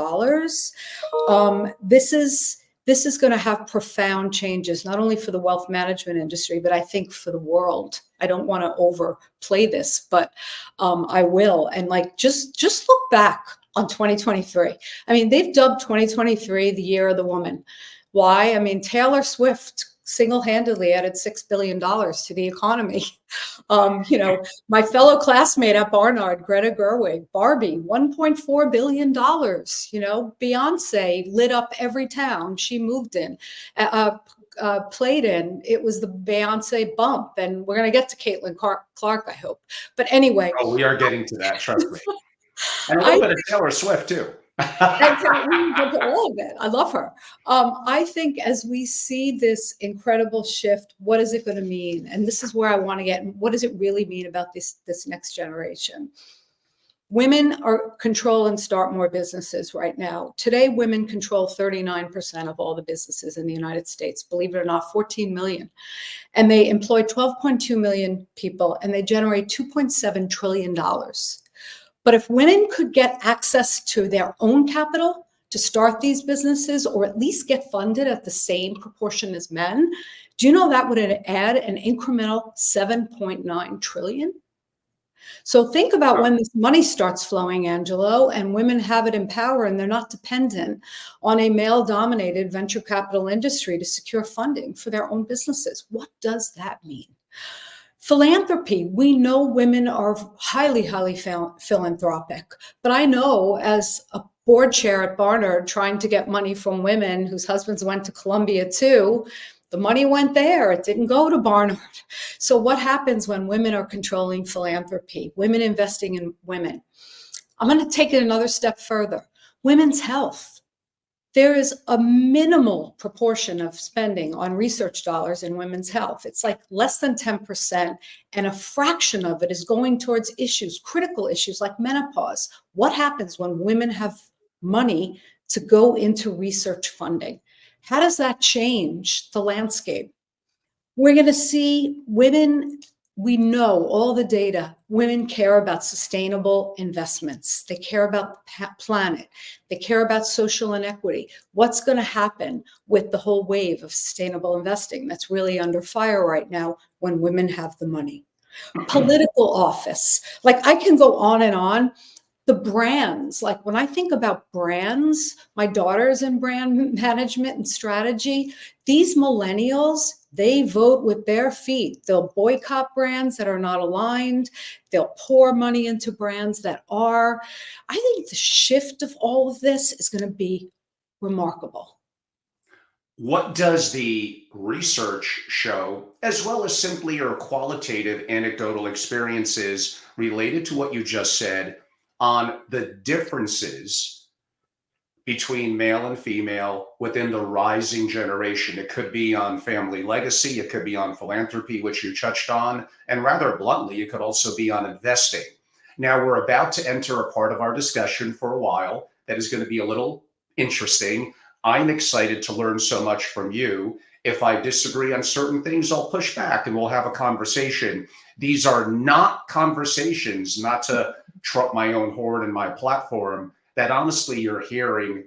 This is going to have profound changes, not only for the wealth management industry, but I think for the world. I don't want to overplay this, but I will. And like, just look back on 2023. I mean, they've dubbed 2023 the year of the woman. Why? I mean, Taylor Swift single-handedly added $6 billion to the economy. My fellow classmate at Barnard, Greta Gerwig, Barbie, $1.4 billion. Beyonce lit up every town she moved in, played in. It was the Beyonce bump. And we're going to get to Caitlin Clark, I hope. But anyway. Oh, we are getting to that, trust me. And a little bit of Taylor Swift, too. All of it. I love her. I think as we see this incredible shift, what is it going to mean? And this is where I want to get. What does it really mean about this next generation? Women control and start more businesses right now. Today, women control 39% of all the businesses in the United States. Believe it or not, 14 million. And they employ 12.2 million people, and they generate $2.7 trillion. But if women could get access to their own capital to start these businesses, or at least get funded at the same proportion as men, do you know that would add an incremental 7.9 trillion? So think about when this money starts flowing, Angelo, and women have it in power and they're not dependent on a male-dominated venture capital industry to secure funding for their own businesses. What does that mean? Philanthropy. We know women are highly, highly philanthropic, but I know as a board chair at Barnard trying to get money from women whose husbands went to Columbia too, the money went there. It didn't go to Barnard. So what happens when women are controlling philanthropy, women investing in women? I'm going to take it another step further. Women's health. There is a minimal proportion of spending on research dollars in women's health. It's like less than 10%, and a fraction of it is going towards critical issues like menopause. What happens when women have money to go into research funding? How does that change the landscape? We're going to see women we know all the data. Women care about sustainable investments. They care about the planet. They care about social inequity. What's going to happen with the whole wave of sustainable investing that's really under fire right now when women have the money? Political office. Like, I can go on and on. The brands, like when I think about brands, my daughter's in brand management and strategy. These millennials, they vote with their feet. They'll boycott brands that are not aligned. They'll pour money into brands that are. I think the shift of all of this is going to be remarkable. What does the research show, as well as simply your qualitative anecdotal experiences related to what you just said, on the differences between male and female within the rising generation? It could be on family legacy, it could be on philanthropy, which you touched on, and rather bluntly, it could also be on investing. Now, we're about to enter a part of our discussion for a while that is going to be a little interesting. I'm excited to learn so much from you. If I disagree on certain things, I'll push back and we'll have a conversation. These are not conversations, not to trump my own horn and my platform, that honestly you're hearing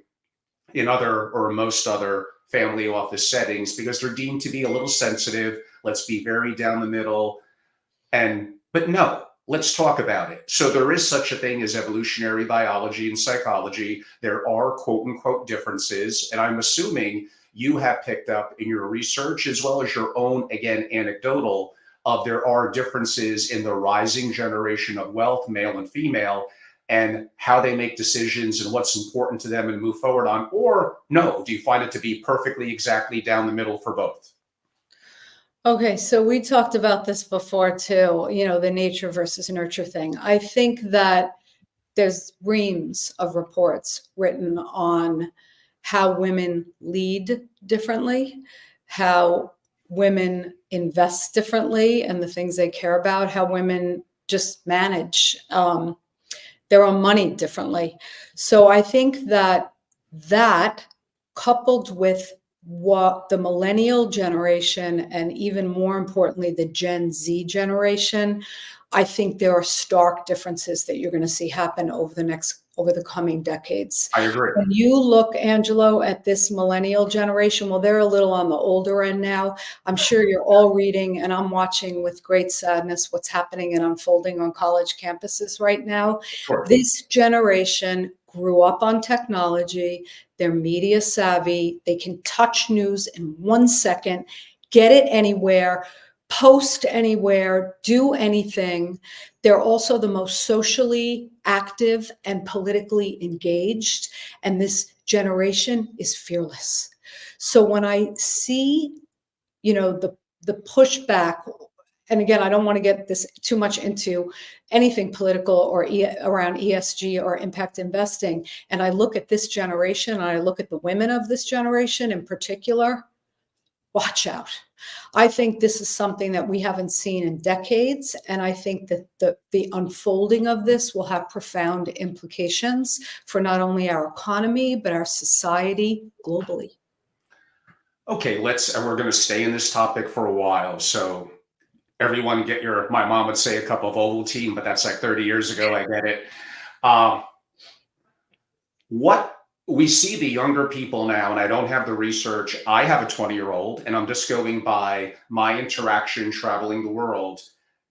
in other or most other family office settings, because they're deemed to be a little sensitive. Let's be very down the middle. But no, let's talk about it. So there is such a thing as evolutionary biology and psychology. There are quote unquote differences. And I'm assuming you have picked up in your research, as well as your own, again, anecdotal, of there are differences in the rising generation of wealth, male and female, and how they make decisions and what's important to them and move forward on. Or no, do you find it to be perfectly exactly down the middle for both? Okay, so we talked about this before too, the nature versus nurture thing. I think that there's reams of reports written on how women lead differently, how women invest differently and the things they care about, how women just manage their own money differently. So I think that coupled with what the millennial generation, and even more importantly, the Gen Z generation, I think there are stark differences that you're going to see happen over the coming decades. I agree. When you look, Angelo, at this millennial generation, well, they're a little on the older end now. I'm sure you're all reading, and I'm watching with great sadness what's happening and unfolding on college campuses right now. Sure. This generation grew up on technology. They're media savvy. They can touch news in 1 second, get it anywhere, post anywhere, do anything. They're also the most socially active and politically engaged. And this generation is fearless. So when I see, the pushback, and again, I don't want to get this too much into anything political or around ESG or impact investing. And I look at this generation, and I look at the women of this generation in particular, watch out. I think this is something that we haven't seen in decades. And I think that the unfolding of this will have profound implications for not only our economy, but our society globally. Okay, and we're going to stay in this topic for a while. So everyone my mom would say a cup of Ovaltine, but that's like 30 years ago. I get it. What we see the younger people now, and I don't have the research. I have a 20-year-old, and I'm just going by my interaction traveling the world.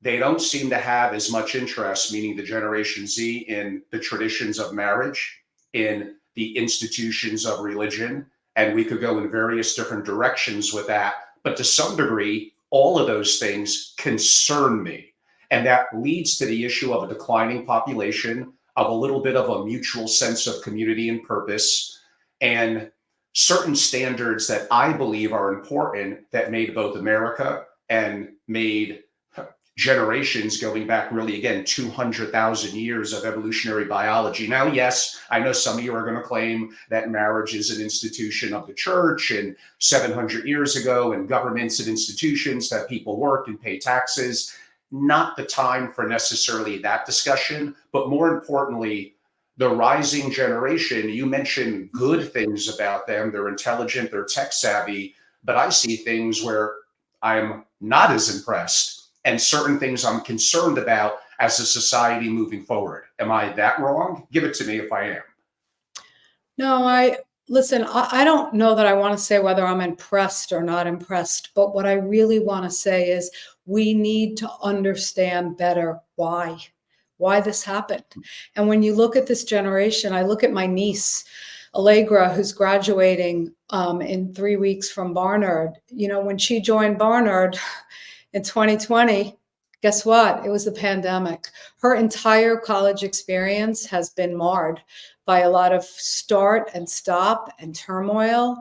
They don't seem to have as much interest, meaning the Generation Z, in the traditions of marriage, in the institutions of religion. And we could go in various different directions with that. But to some degree, all of those things concern me. And that leads to the issue of a declining population, of a little bit of a mutual sense of community and purpose, and certain standards that I believe are important that made both America and made generations going back really, again, 200,000 years of evolutionary biology. Now, yes, I know some of you are going to claim that marriage is an institution of the church and 700 years ago, and governments and institutions that people work and pay taxes. Not the time for necessarily that discussion, but more importantly, the rising generation. You mentioned good things about them. They're intelligent, they're tech savvy, but I see things where I'm not as impressed. and certain things I'm concerned about as a society moving forward. Am I that wrong? Give it to me if I am. No, listen, I don't know that I want to say whether I'm impressed or not impressed, but what I really want to say is we need to understand better why this happened. And when you look at this generation, I look at my niece, Allegra, who's graduating in 3 weeks from Barnard. You know, when she joined Barnard in 2020, guess what? It was the pandemic. Her entire college experience has been marred by a lot of start and stop and turmoil.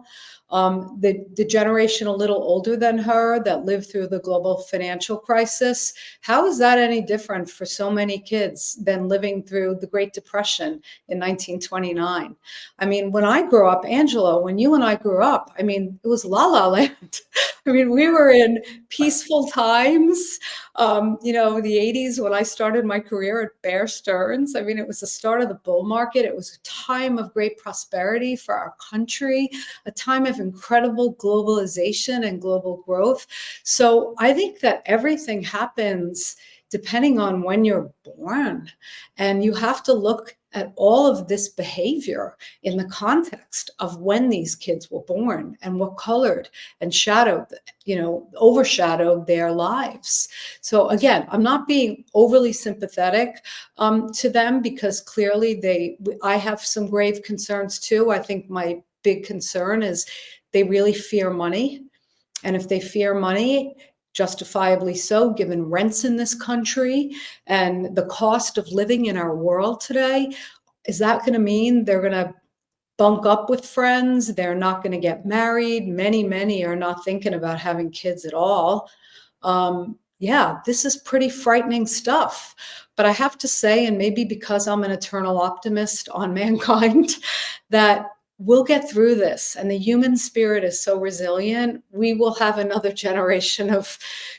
The generation a little older than her that lived through the global financial crisis, how is that any different for so many kids than living through the Great Depression in 1929? I mean, when I grew up, Angela, when you and I grew up, I mean, it was la la land. I mean, we were in peaceful times. The 80s when I started my career at Bear Stearns. I mean, it was the start of the bull market. It was a time of great prosperity for our country, a time of incredible globalization and global growth. So I think that everything happens depending on when you're born. And you have to look at all of this behavior in the context of when these kids were born and what colored and overshadowed their lives. So again, I'm not being overly sympathetic to them because clearly I have some grave concerns too. I think my big concern is they really fear money. And if they fear money, justifiably so, given rents in this country and the cost of living in our world today, is that going to mean they're going to bunk up with friends? They're not going to get married. Many are not thinking about having kids at all. This is pretty frightening stuff. But I have to say, and maybe because I'm an eternal optimist on mankind, that we'll get through this. And the human spirit is so resilient. We will have another generation of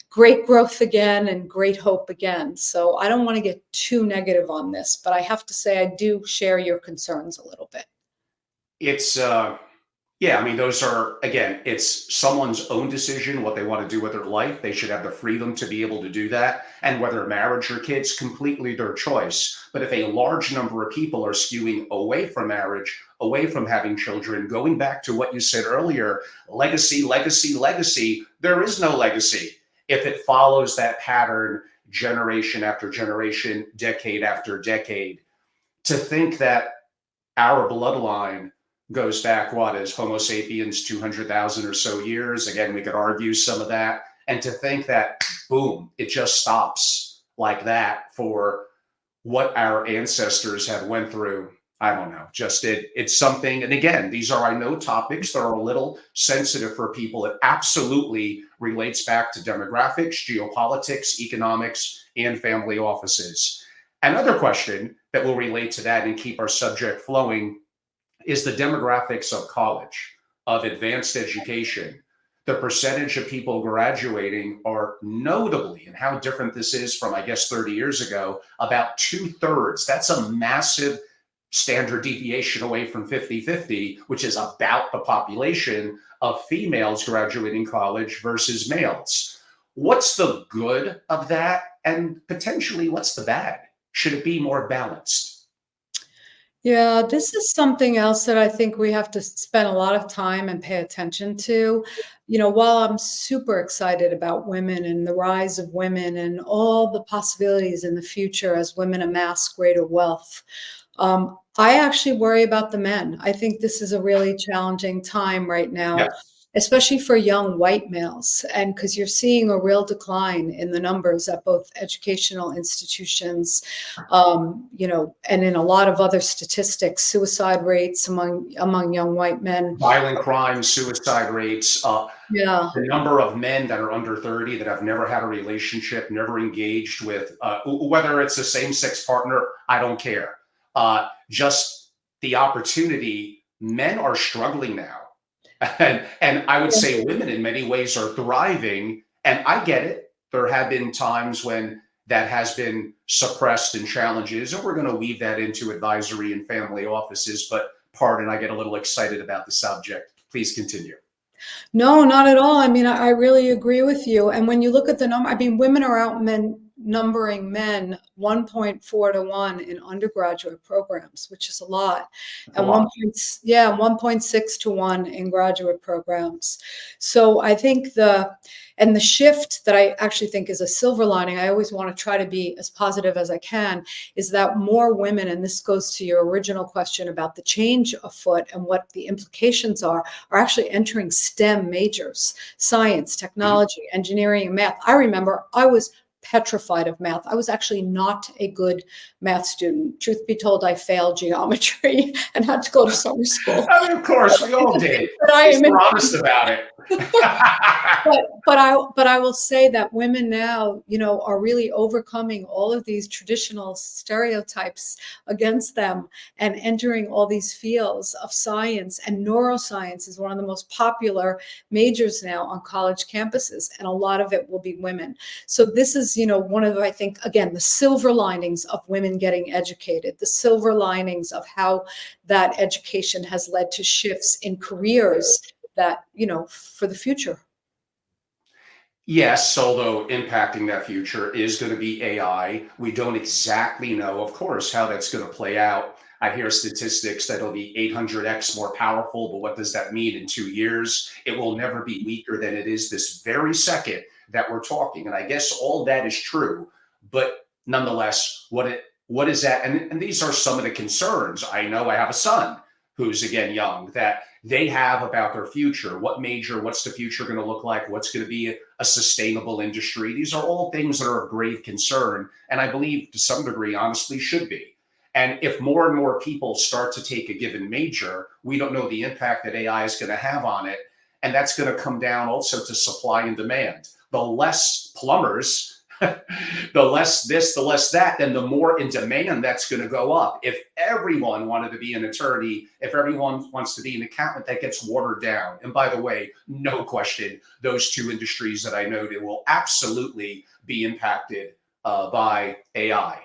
great growth again and great hope again. So I don't want to get too negative on this, but I have to say I do share your concerns a little bit. It's, I mean, those are, again, it's someone's own decision, what they want to do with their life. They should have the freedom to be able to do that. And whether marriage or kids, completely their choice. But if a large number of people are skewing away from marriage, away from having children, going back to what you said earlier, legacy, there is no legacy if it follows that pattern generation after generation, decade after decade. To think that our bloodline goes back, what is Homo sapiens, 200,000 or so years. Again, we could argue some of that. And to think that, boom, it just stops like that for what our ancestors have went through. I don't know, just it's something. And again, these are, I know, topics that are a little sensitive for people. It absolutely relates back to demographics, geopolitics, economics, and family offices. Another question that will relate to that and keep our subject flowing is the demographics of college, of advanced education. The percentage of people graduating are notably, and how different this is from, I guess, 30 years ago, about 2/3. That's a massive standard deviation away from 50-50, which is about the population of females graduating college versus males. What's the good of that? And potentially, what's the bad? Should it be more balanced? Yeah, this is something else that I think we have to spend a lot of time and pay attention to. While I'm super excited about women and the rise of women and all the possibilities in the future as women amass greater wealth, I actually worry about the men. I think this is a really challenging time right now, Yes. especially for young white males. And because you're seeing a real decline in the numbers at both educational institutions, and in a lot of other statistics, suicide rates among young white men. Violent crime, suicide rates, Yeah. the number of men that are under 30 that have never had a relationship, never engaged with, whether it's a same-sex partner, I don't care. Just the opportunity, men are struggling now. And I would say women in many ways are thriving. And I get it. There have been times when that has been suppressed and challenges, and we're going to weave that into advisory and family offices. But pardon, I get a little excited about the subject. Please continue. No, not at all. I mean, I really agree with you. And when you look at the number, I mean, women are numbering men 1.4 to 1 in undergraduate programs, which is a lot. That's a And lot. 1.6 to 1 in graduate programs. So I think the shift that I actually think is a silver lining, I always want to try to be as positive as I can, is that more women, and this goes to your original question about the change afoot and what the implications are actually entering STEM majors: science, Mhm. technology, engineering, and math. I remember I was petrified of math. I was actually not a good math student. Truth be told, I failed geometry and had to go to summer school. I mean, of course, we all did. But At I least am in, we're honest about it. but I will say that women now, are really overcoming all of these traditional stereotypes against them and entering all these fields of science. And neuroscience is one of the most popular majors now on college campuses, and a lot of it will be women. So this is, one of, I think, again, the silver linings of women getting educated, the silver linings of how that education has led to shifts in careers that, for the future. Yes, although impacting that future is going to be AI. We don't exactly know, of course, how that's going to play out. I hear statistics that it'll be 800x more powerful, but what does that mean in 2 years? It will never be weaker than it is this very second that we're talking. And I guess all that is true, but nonetheless, what is that? And these are some of the concerns. I know I have a son who's again young that they have about their future. What major? What's the future going to look like? What's going to be a sustainable industry? These are all things that are of grave concern, and I believe to some degree, honestly, should be. And if more and more people start to take a given major, we don't know the impact that AI is going to have on it. And that's going to come down also to supply and demand. The less plumbers, the less this, the less that, then the more in demand that's going to go up. If everyone wanted to be an attorney, if everyone wants to be an accountant, that gets watered down. And by the way, no question, those two industries that I noted will absolutely be impacted by AI.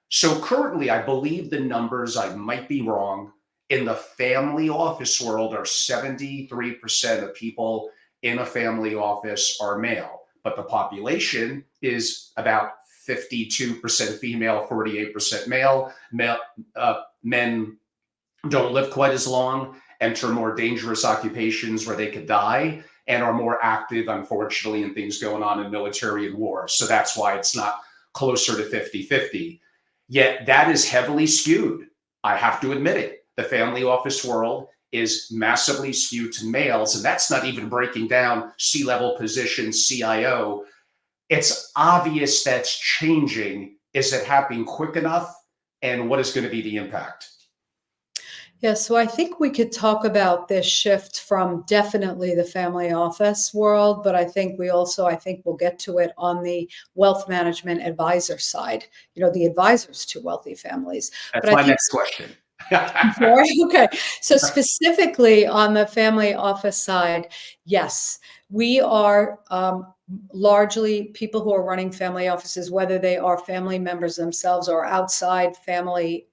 So currently, I believe the numbers, I might be wrong, in the family office world are 73% of people in a family office are male, but the population is about 52% female, 48% male. Men don't live quite as long, enter more dangerous occupations where they could die, and are more active, unfortunately, in things going on in military and war. So that's why it's not closer to 50-50. Yet that is heavily skewed. I have to admit it. The family office world is massively skewed to males, and that's not even breaking down C-level positions, CIO. It's obvious that's changing. Is it happening quick enough? And what is going to be the impact? Yeah, so I think we could talk about this shift from definitely the family office world, but I think we'll get to it on the wealth management advisor side, the advisors to wealthy families. But That's I my think next question. Sorry. Okay. So specifically on the family office side, yes, we are largely people who are running family offices, whether they are family members themselves or outside family,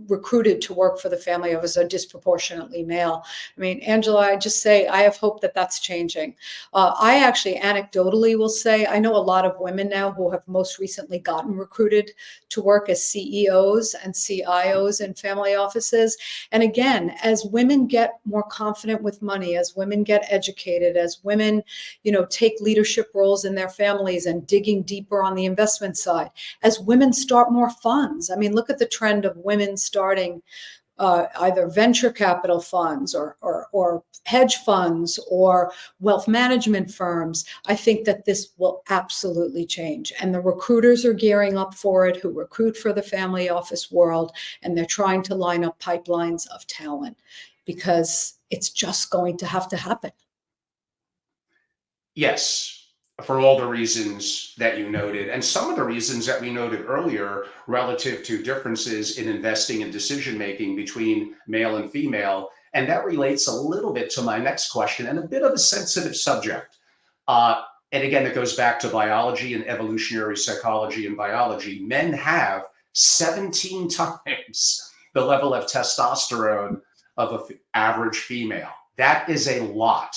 recruited to work for the family office, are disproportionately male. I mean, Angela, I just say I have hope that that's changing. I actually anecdotally will say I know a lot of women now who have most recently gotten recruited to work as CEOs and CIOs in family offices. And again, as women get more confident with money, as women get educated, as women, take leadership roles in their families and digging deeper on the investment side, as women start more funds. I mean, look at the trend of women starting either venture capital funds or hedge funds or wealth management firms. I think that this will absolutely change. And the recruiters are gearing up for it, who recruit for the family office world, and they're trying to line up pipelines of talent because it's just going to have to happen. Yes, for all the reasons that you noted, and some of the reasons that we noted earlier relative to differences in investing and decision making between male and female. And that relates a little bit to my next question and a bit of a sensitive subject. And again, it goes back to biology and evolutionary psychology and biology. Men have 17 times the level of testosterone of an average female. That is a lot.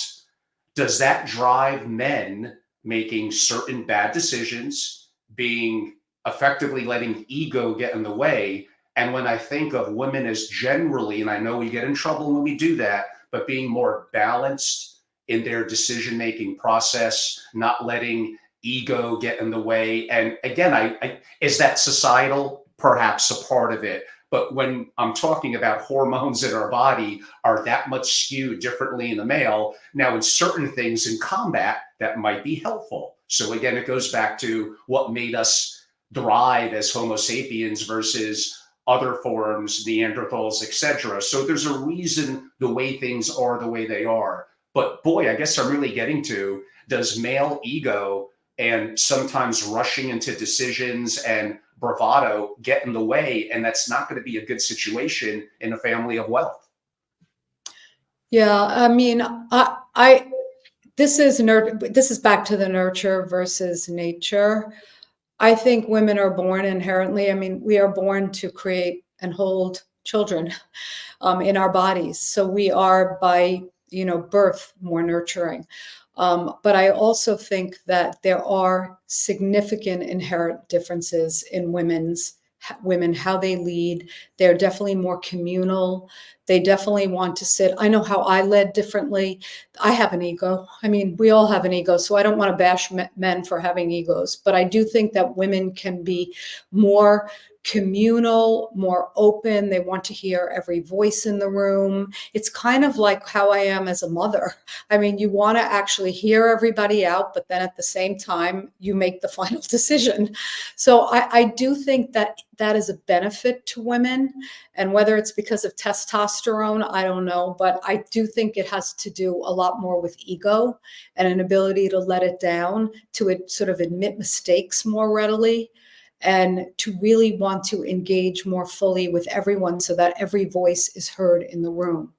does that drive men making certain bad decisions, being effectively letting ego get in the way? And when I think of women as generally, and I know we get in trouble when we do that, but being more balanced in their decision making process, not letting ego get in the way. And again, is that societal? Perhaps a part of it. But when I'm talking about hormones in our body are that much skewed differently in the male, now in certain things in combat, that might be helpful. So again, it goes back to what made us thrive as Homo sapiens versus other forms, Neanderthals, etc. So there's a reason the way things are the way they are. But boy, I guess I'm really getting to, does male ego and sometimes rushing into decisions and bravado get in the way? And that's not going to be a good situation in a family of wealth. Yeah, I mean, I this is back to the nurture versus nature. I think women are born inherently. I mean, we are born to create and hold children in our bodies. So we are by, birth more nurturing. But I also think that there are significant inherent differences in women, how they lead. They're definitely more communal. They definitely want to sit. I know how I led differently. I have an ego. I mean, we all have an ego, so I don't want to bash men for having egos, but I do think that women can be more communal, more open. They want to hear every voice in the room. It's kind of like how I am as a mother. I mean, you want to actually hear everybody out, but then at the same time, you make the final decision. So I do think that that is a benefit to women. And whether it's because of testosterone, I don't know. But I do think it has to do a lot more with ego and an ability to let it down, to sort of admit mistakes more readily, and to really want to engage more fully with everyone so that every voice is heard in the room.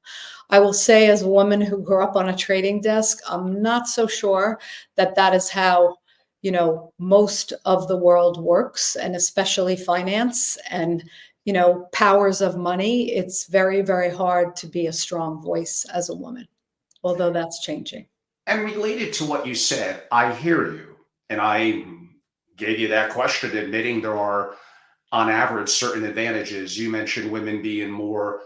I will say, as a woman who grew up on a trading desk, I'm not so sure that that is how, most of the world works, and especially finance and, powers of money. It's very, very hard to be a strong voice as a woman, although that's changing. And related to what you said, I hear you. And I gave you that question, admitting there are, on average, certain advantages. You mentioned women being more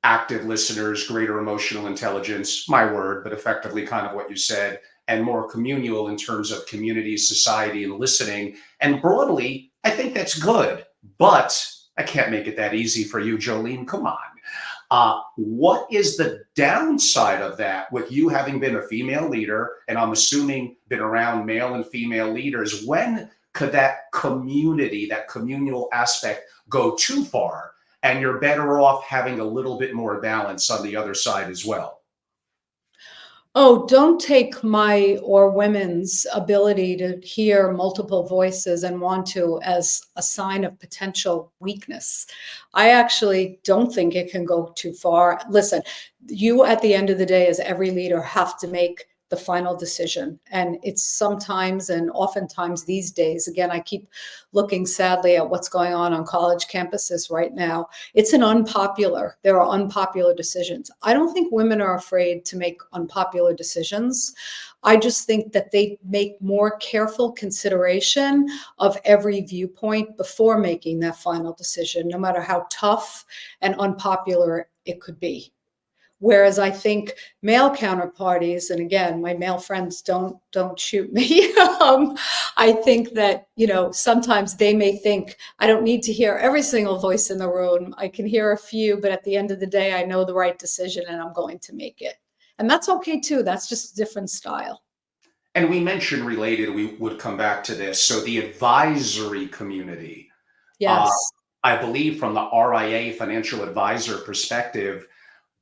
active listeners, greater emotional intelligence, my word, but effectively kind of what you said, and more communal in terms of community, society, and listening. And broadly, I think that's good, but I can't make it that easy for you, Jolyne. Come on. What is the downside of that with you having been a female leader, and I'm assuming been around male and female leaders? When could that community, that communal aspect go too far, and you're better off having a little bit more balance on the other side as well? Oh, don't take my or women's ability to hear multiple voices and want to as a sign of potential weakness. I actually don't think it can go too far. Listen, you at the end of the day, as every leader, have to make the final decision. And it's sometimes and oftentimes these days, again, I keep looking sadly at what's going on college campuses right now. There are unpopular decisions. I don't think women are afraid to make unpopular decisions. I just think that they make more careful consideration of every viewpoint before making that final decision, no matter how tough and unpopular it could be. Whereas I think male counterparties, and again, my male friends don't shoot me. I think that, sometimes they may think I don't need to hear every single voice in the room. I can hear a few, but at the end of the day, I know the right decision and I'm going to make it. And that's okay too. That's just a different style. And we mentioned related, we would come back to this. So the advisory community, uh, Yes. I believe from the RIA financial advisor perspective,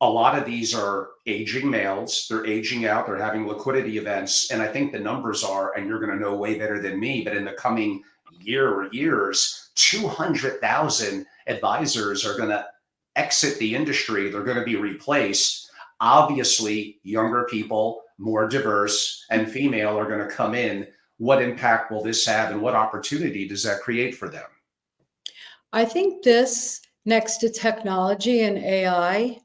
a lot of these are aging males. They're aging out. They're having liquidity events. And I think the numbers are, and you're going to know way better than me, but in the coming year or years, 200,000 advisors are going to exit the industry. They're going to be replaced. Obviously, younger people, more diverse, and female are going to come in. What impact will this have, and what opportunity does that create for them? I think this, next to technology and AI,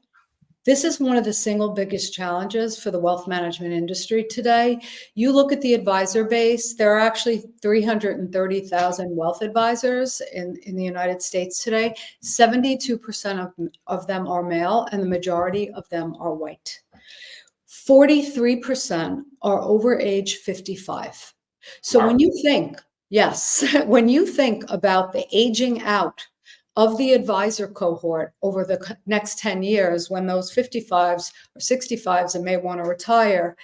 This is one of the single biggest challenges for the wealth management industry today. You look at the advisor base, there are actually 330,000 wealth advisors in the United States today. 72% of them are male, and the majority of them are white. 43% are over age 55. So Wow. when you think, yes, when you think about the aging out of the advisor cohort over the next 10 years, when those 55s or 65s and may want to retire,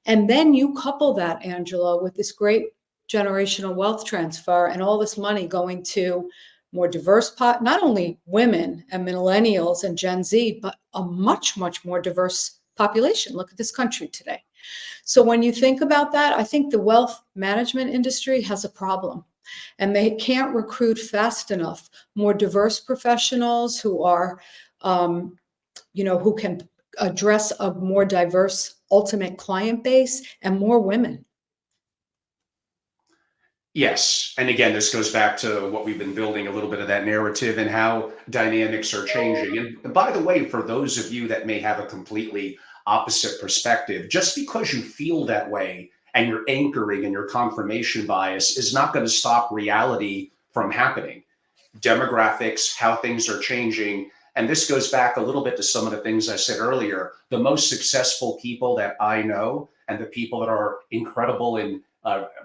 and then you couple that, Angela, with this great generational wealth transfer and all this money going to more diverse, not only women and millennials and Gen Z, but a much, much more diverse population. Look at this country today. So when you think about that, I think the wealth management industry has a problem, and they can't recruit fast enough more diverse professionals who are, who can address a more diverse ultimate client base and more women. Yes. And again, this goes back to what we've been building, a little bit of that narrative and how dynamics are changing. And by the way, for those of you that may have a completely opposite perspective, just because you feel that way and your anchoring and your confirmation bias is not going to stop reality from happening. Demographics, how things are changing. And this goes back a little bit to some of the things I said earlier. The most successful people that I know and the people that are incredible in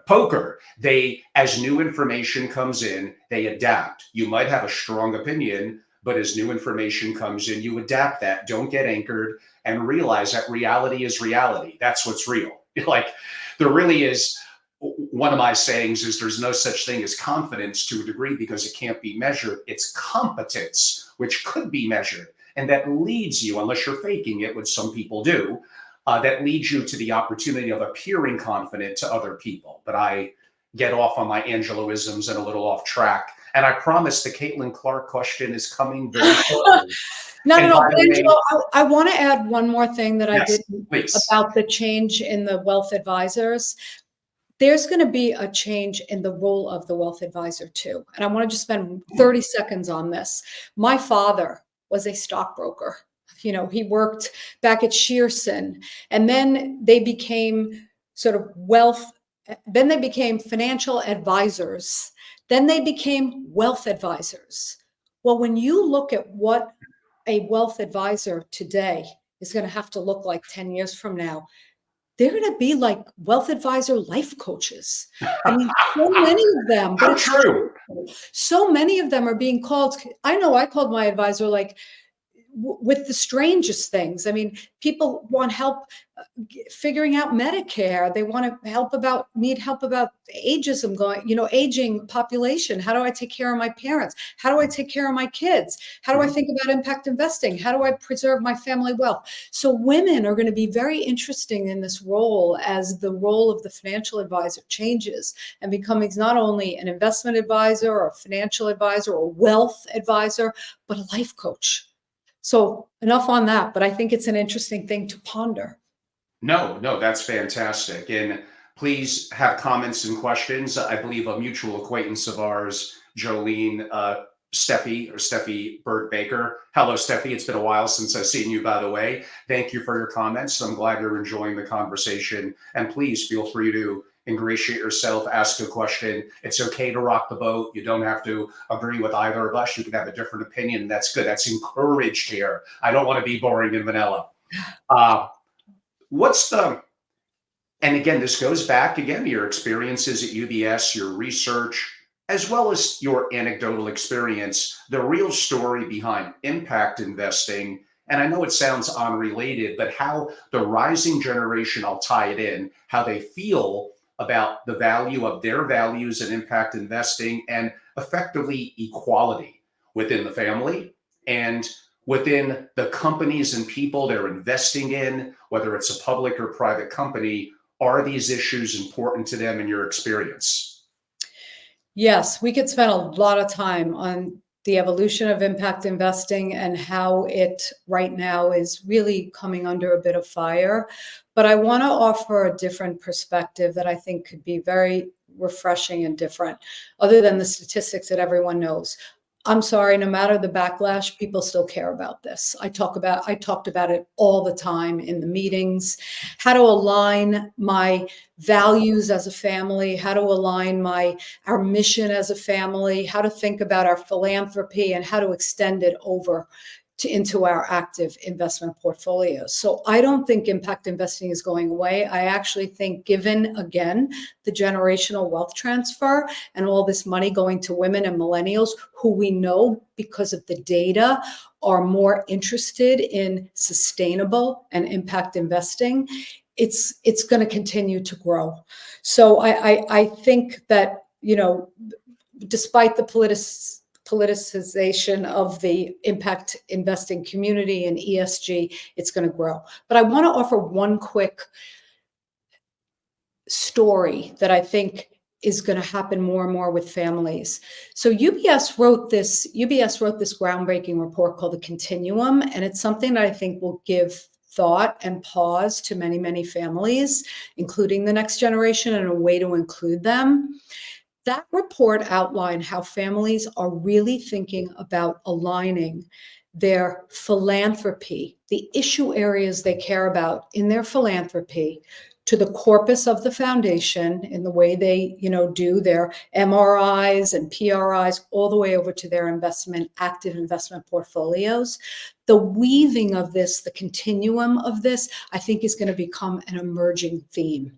poker, they, as new information comes in, they adapt. You might have a strong opinion, but as new information comes in, you adapt that. Don't get anchored and realize that reality is reality. That's what's real. Like, there really is. One of my sayings is there's no such thing as confidence to a degree because it can't be measured. It's competence, which could be measured. And that leads you, unless you're faking it, which some people do, that leads you to the opportunity of appearing confident to other people. But I get off on my Angeloisms and a little off track. And I promise the Caitlin Clark question is coming very shortly. No. Angelo, I want to add one more thing that I didn't please. about the change in the wealth advisors. There's going to be a change in the role of the wealth advisor too. And I want to just spend 30 seconds on this. My father was a stockbroker. He worked back at Shearson, and then they became then they became financial advisors. Then they became wealth advisors. Well, when you look at what a wealth advisor today is going to have to look like 10 years from now, they're going to be like wealth advisor life coaches. I mean, so many of them. How true. So many of them are being called. I know I called my advisor like with the strangest things. I mean, people want help figuring out Medicare. They want to need help about ageism aging population. How do I take care of my parents? How do I take care of my kids? How do I think about impact investing? How do I preserve my family wealth? So women are going to be very interesting in this role as the role of the financial advisor changes and becoming not only an investment advisor or a financial advisor or wealth advisor, but a life coach. So enough on that, but I think it's an interesting thing to ponder. No, that's fantastic. And please have comments and questions. I believe a mutual acquaintance of ours, Jolyne, Steffi Bird Baker. Hello, Steffi. It's been a while since I've seen you, by the way. Thank you for your comments. I'm glad you're enjoying the conversation. And please feel free to ingratiate yourself, ask a question. It's okay to rock the boat. You don't have to agree with either of us. You can have a different opinion. That's good. That's encouraged here. I don't want to be boring and vanilla. And again, this goes back again to your experiences at UBS, your research, as well as your anecdotal experience, the real story behind impact investing. And I know it sounds unrelated, but how the rising generation, I'll tie it in, how they feel about the value of their values in impact investing and effectively equality within the family and within the companies and people they're investing in, whether it's a public or private company. Are these issues important to them in your experience? Yes, we could spend a lot of time on the evolution of impact investing and how it right now is really coming under a bit of fire. But I want to offer a different perspective that I think could be very refreshing and different, other than the statistics that everyone knows. I'm sorry, no matter the backlash, people still care about this. I talked about it all the time in the meetings, how to align my values as a family, how to align our mission as a family, how to think about our philanthropy and how to extend it over into our active investment portfolios. So I don't think impact investing is going away. I actually think, given, again, the generational wealth transfer and all this money going to women and millennials who we know because of the data are more interested in sustainable and impact investing, it's going to continue to grow. So I think that, despite the politicization of the impact investing community and ESG, it's going to grow. But I want to offer one quick story that I think is going to happen more and more with families. So UBS wrote this groundbreaking report called The Continuum, and it's something that I think will give thought and pause to many, many families, including the next generation, and a way to include them. That report outlined how families are really thinking about aligning their philanthropy, the issue areas they care about in their philanthropy, to the corpus of the foundation in the way they, do their MRIs and PRIs, all the way over to their active investment portfolios. The weaving of this, the continuum of this, I think is going to become an emerging theme.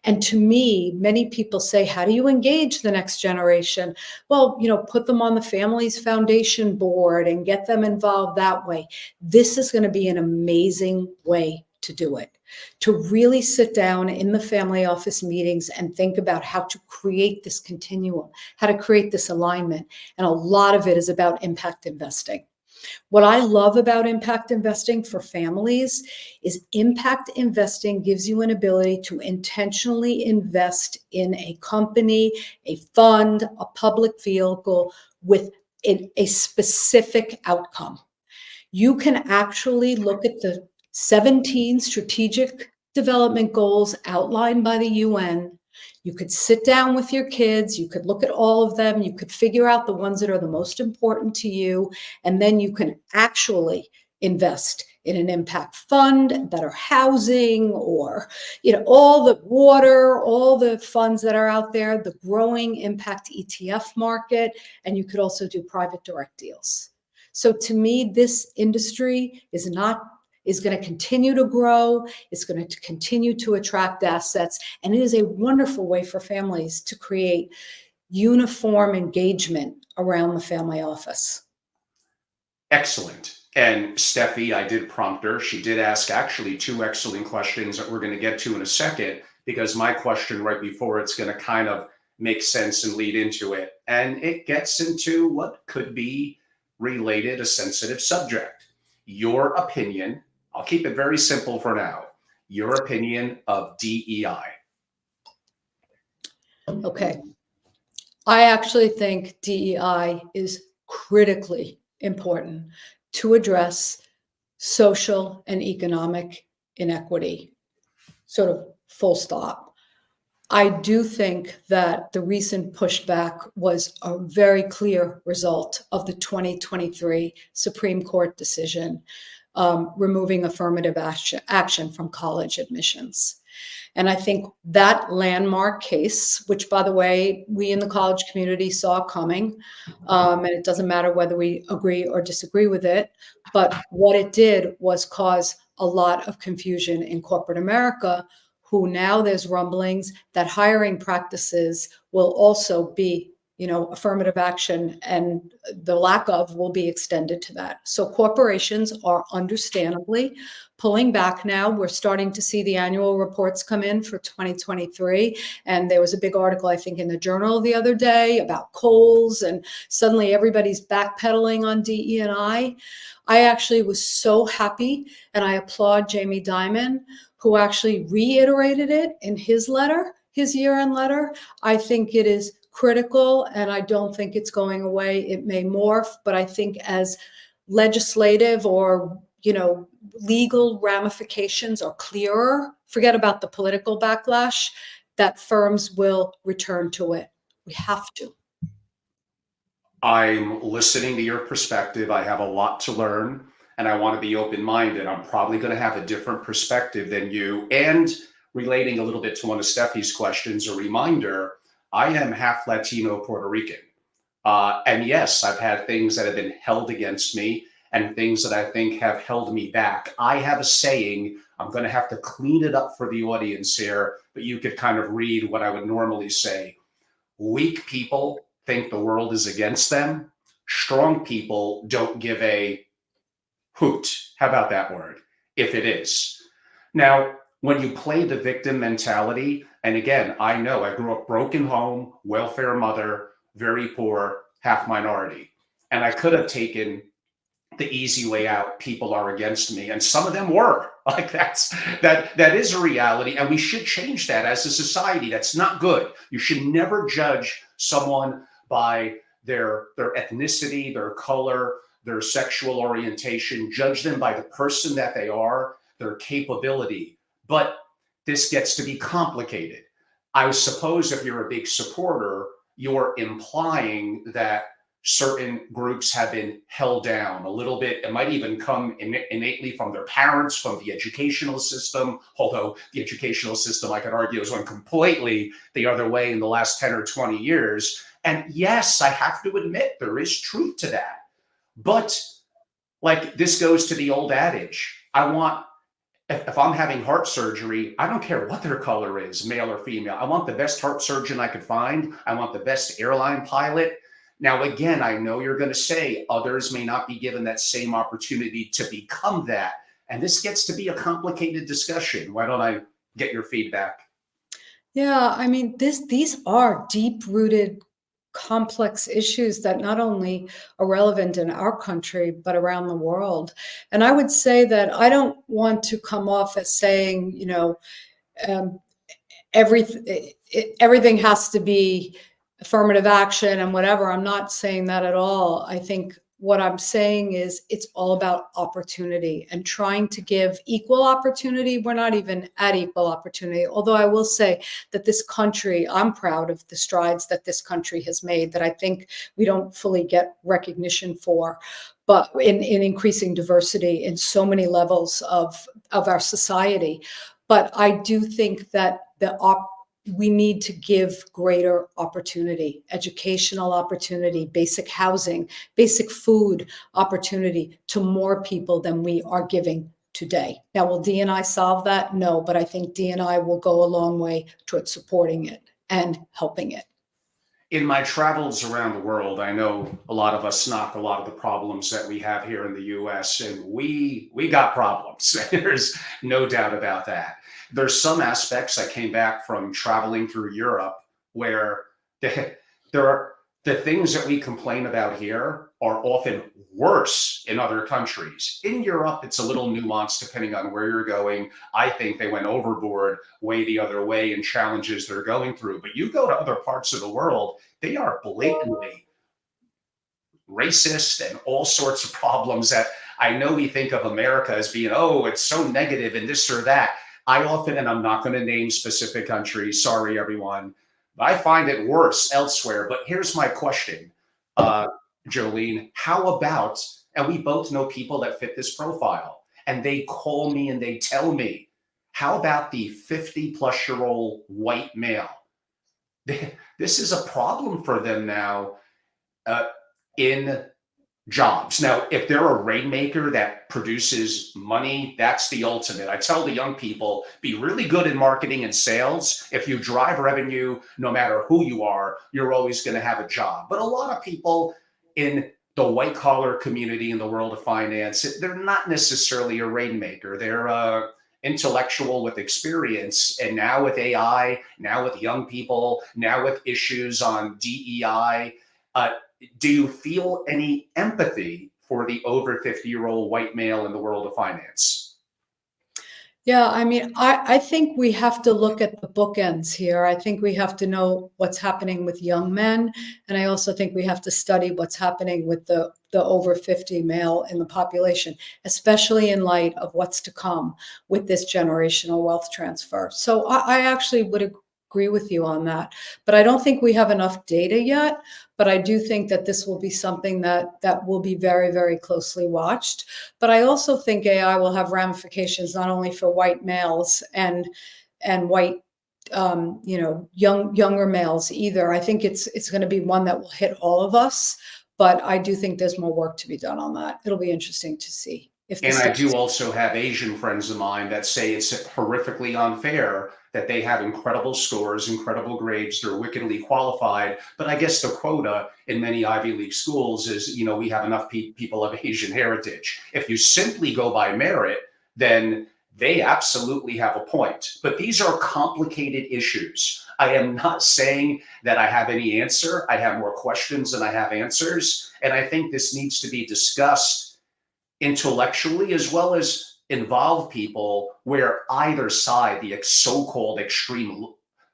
And to me, many people say, how do you engage the next generation? Well, put them on the family's foundation board and get them involved that way. This is going to be an amazing way to do it, to really sit down in the family office meetings and think about how to create this continuum, how to create this alignment. And a lot of it is about impact investing. What I love about impact investing for families is impact investing gives you an ability to intentionally invest in a company, a fund, a public vehicle with a specific outcome. You can actually look at the 17 strategic development goals outlined by the UN. You could sit down with your kids, you could look at all of them, you could figure out the ones that are the most important to you, and then you can actually invest in an impact fund, better housing, or all the water, all the funds that are out there, the growing impact ETF market, and you could also do private direct deals. So to me, this industry is going to continue to grow. It's going to continue to attract assets. And it is a wonderful way for families to create uniform engagement around the family office. Excellent. And Steffi, I did prompt her. She did ask actually two excellent questions that we're going to get to in a second, because my question right before it's going to kind of make sense and lead into it. And it gets into what could be related a sensitive subject. Your opinion, I'll keep it very simple for now. Your opinion of DEI. Okay. I actually think DEI is critically important to address social and economic inequity, sort of full stop. I do think that the recent pushback was a very clear result of the 2023 Supreme Court decision removing affirmative action from college admissions. And I think that landmark case, which, by the way, we in the college community saw coming, and it doesn't matter whether we agree or disagree with it, but what it did was cause a lot of confusion in corporate America, who now there's rumblings that hiring practices will also be, affirmative action, and the lack of will be extended to that. So corporations are understandably pulling back now. We're starting to see the annual reports come in for 2023. And there was a big article, I think, in the Journal the other day about Kohl's, and suddenly everybody's backpedaling on DE&I. I actually was so happy, and I applaud Jamie Dimon, who actually reiterated it in his letter, his year-end letter. I think it is critical, and I don't think it's going away. It may morph, but I think as legislative or legal ramifications are clearer, forget about the political backlash, that firms will return to it. We have to. I'm listening to your perspective. I have a lot to learn and I want to be open minded. I'm probably going to have a different perspective than you. And relating a little bit to one of Steffi's questions, a reminder I am half Latino Puerto Rican. And yes, I've had things that have been held against me and things that I think have held me back. I have a saying, I'm going to have to clean it up for the audience here, but you could kind of read what I would normally say. Weak people think the world is against them. Strong people don't give a hoot. How about that word? If it is. Now, when you play the victim mentality, and again, I know I grew up broken home, welfare mother, very poor, half minority. And I could have taken the easy way out. People are against me. And some of them were. Like that is a reality. And we should change that as a society. That's not good. You should never judge someone by their ethnicity, their color, their sexual orientation. Judge them by the person that they are, their capability. But this gets to be complicated. I suppose if you're a big supporter, you're implying that certain groups have been held down a little bit. It might even come innately from their parents, from the educational system, although the educational system, I could argue, has went completely the other way in the last 10 or 20 years. And yes, I have to admit there is truth to that. But like this goes to the old adage, if I'm having heart surgery, I don't care what their color is, male or female. I want the best heart surgeon I could find. I want the best airline pilot. Now, again, I know you're going to say others may not be given that same opportunity to become that. And this gets to be a complicated discussion. Why don't I get your feedback? Yeah, I mean, these are deep-rooted, complex issues that not only are relevant in our country, but around the world. And I would say that I don't want to come off as saying, um, everything has to be affirmative action and whatever. I'm not saying that at all. I think what I'm saying is it's all about opportunity and trying to give equal opportunity. We're not even at equal opportunity, although I will say that this country, I'm proud of the strides that this country has made that I think we don't fully get recognition for, but in increasing diversity in so many levels of our society. But I do think that we need to give greater opportunity, educational opportunity, basic housing, basic food opportunity to more people than we are giving today. Now, will D&I solve that? No, but I think D&I will go a long way towards supporting it and helping it. In my travels around the world, I know a lot of us knock a lot of the problems that we have here in the US, and we got problems. There's no doubt about that. There's some aspects I came back from traveling through Europe where the, there are the things that we complain about here are often worse in other countries. In Europe, it's a little nuanced depending on where you're going. I think they went overboard way the other way in challenges they're going through. But you go to other parts of the world, they are blatantly racist and all sorts of problems that I know we think of America as being, oh, it's so negative and this or that. I often, and I'm not going to name specific countries, sorry, everyone, but I find it worse elsewhere. But here's my question, uh, Jolyne, how about, and we both know people that fit this profile, and they call me and they tell me, how about the 50-plus-year-old white male? This is a problem for them now uh, in jobs. Now, if they're a rainmaker that produces money, that's the ultimate. I tell the young people, be really good in marketing and sales. If you drive revenue, no matter who you are, you're always going to have a job. But a lot of people in the white collar community in the world of finance, they're not necessarily a rainmaker. They're intellectual with experience. And now with AI, now with young people, now with issues on DEI, do you feel any empathy for the over 50-year-old white male in the world of finance? Yeah, I mean, I think we have to look at the bookends here. I think we have to know what's happening with young men, and I also think we have to study what's happening with the over 50 male in the population, especially in light of what's to come with this generational wealth transfer. So I actually would agree with you on that. But I don't think we have enough data yet. But I do think that this will be something that will be very, very closely watched. But I also think AI will have ramifications not only for white males and white younger males either. I think it's going to be one that will hit all of us. But I do think there's more work to be done on that. It'll be interesting to see if And this. I do also have Asian friends of mine that say it's horrifically unfair that they have incredible scores, incredible grades, they're wickedly qualified. But I guess the quota in many Ivy League schools is, we have enough people of Asian heritage. If you simply go by merit, then they absolutely have a point. But these are complicated issues. I am not saying that I have any answer. I have more questions than I have answers. And I think this needs to be discussed intellectually, as well as involve people where either side, the so-called extreme,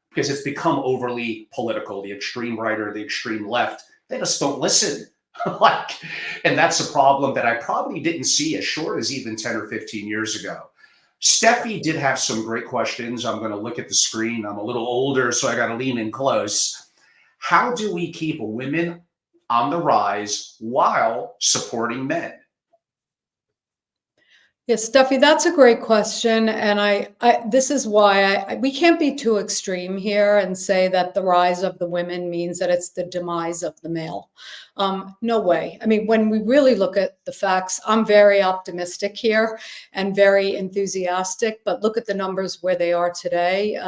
because it's become overly political, the extreme right or the extreme left, they just don't listen. And that's a problem that I probably didn't see as short as even 10 or 15 years ago. Steffi did have some great questions. I'm going to look at the screen. I'm a little older, so I got to lean in close. How do we keep women on the rise while supporting men? Yes, Steffi, that's a great question. And this is why we can't be too extreme here and say that the rise of the women means that it's the demise of the male. No way. I mean, when we really look at the facts, I'm very optimistic here and very enthusiastic, but look at the numbers where they are today.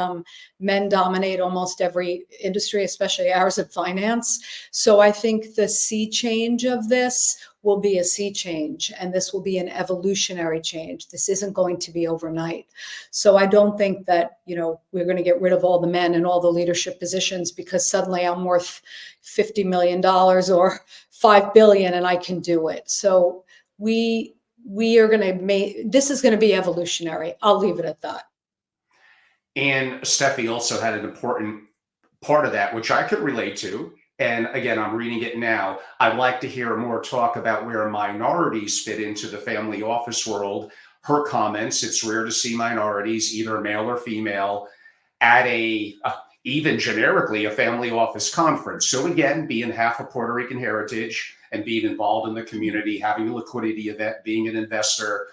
Men dominate almost every industry, especially ours in finance. So I think the sea change of this will be a sea change, and this will be an evolutionary change. This isn't going to be overnight. So I don't think that, we're going to get rid of all the men in all the leadership positions because suddenly I'm worth $50 million or $5 billion and I can do it. So we are going to this is going to be evolutionary. I'll leave it at that. And Steffi also had an important part of that, which I could relate to. And again, I'm reading it now. I'd like to hear more talk about where minorities fit into the family office world. Her comments, it's rare to see minorities, either male or female, at even generically, a family office conference. So again, being half of Puerto Rican heritage and being involved in the community, having a liquidity event, being an investor,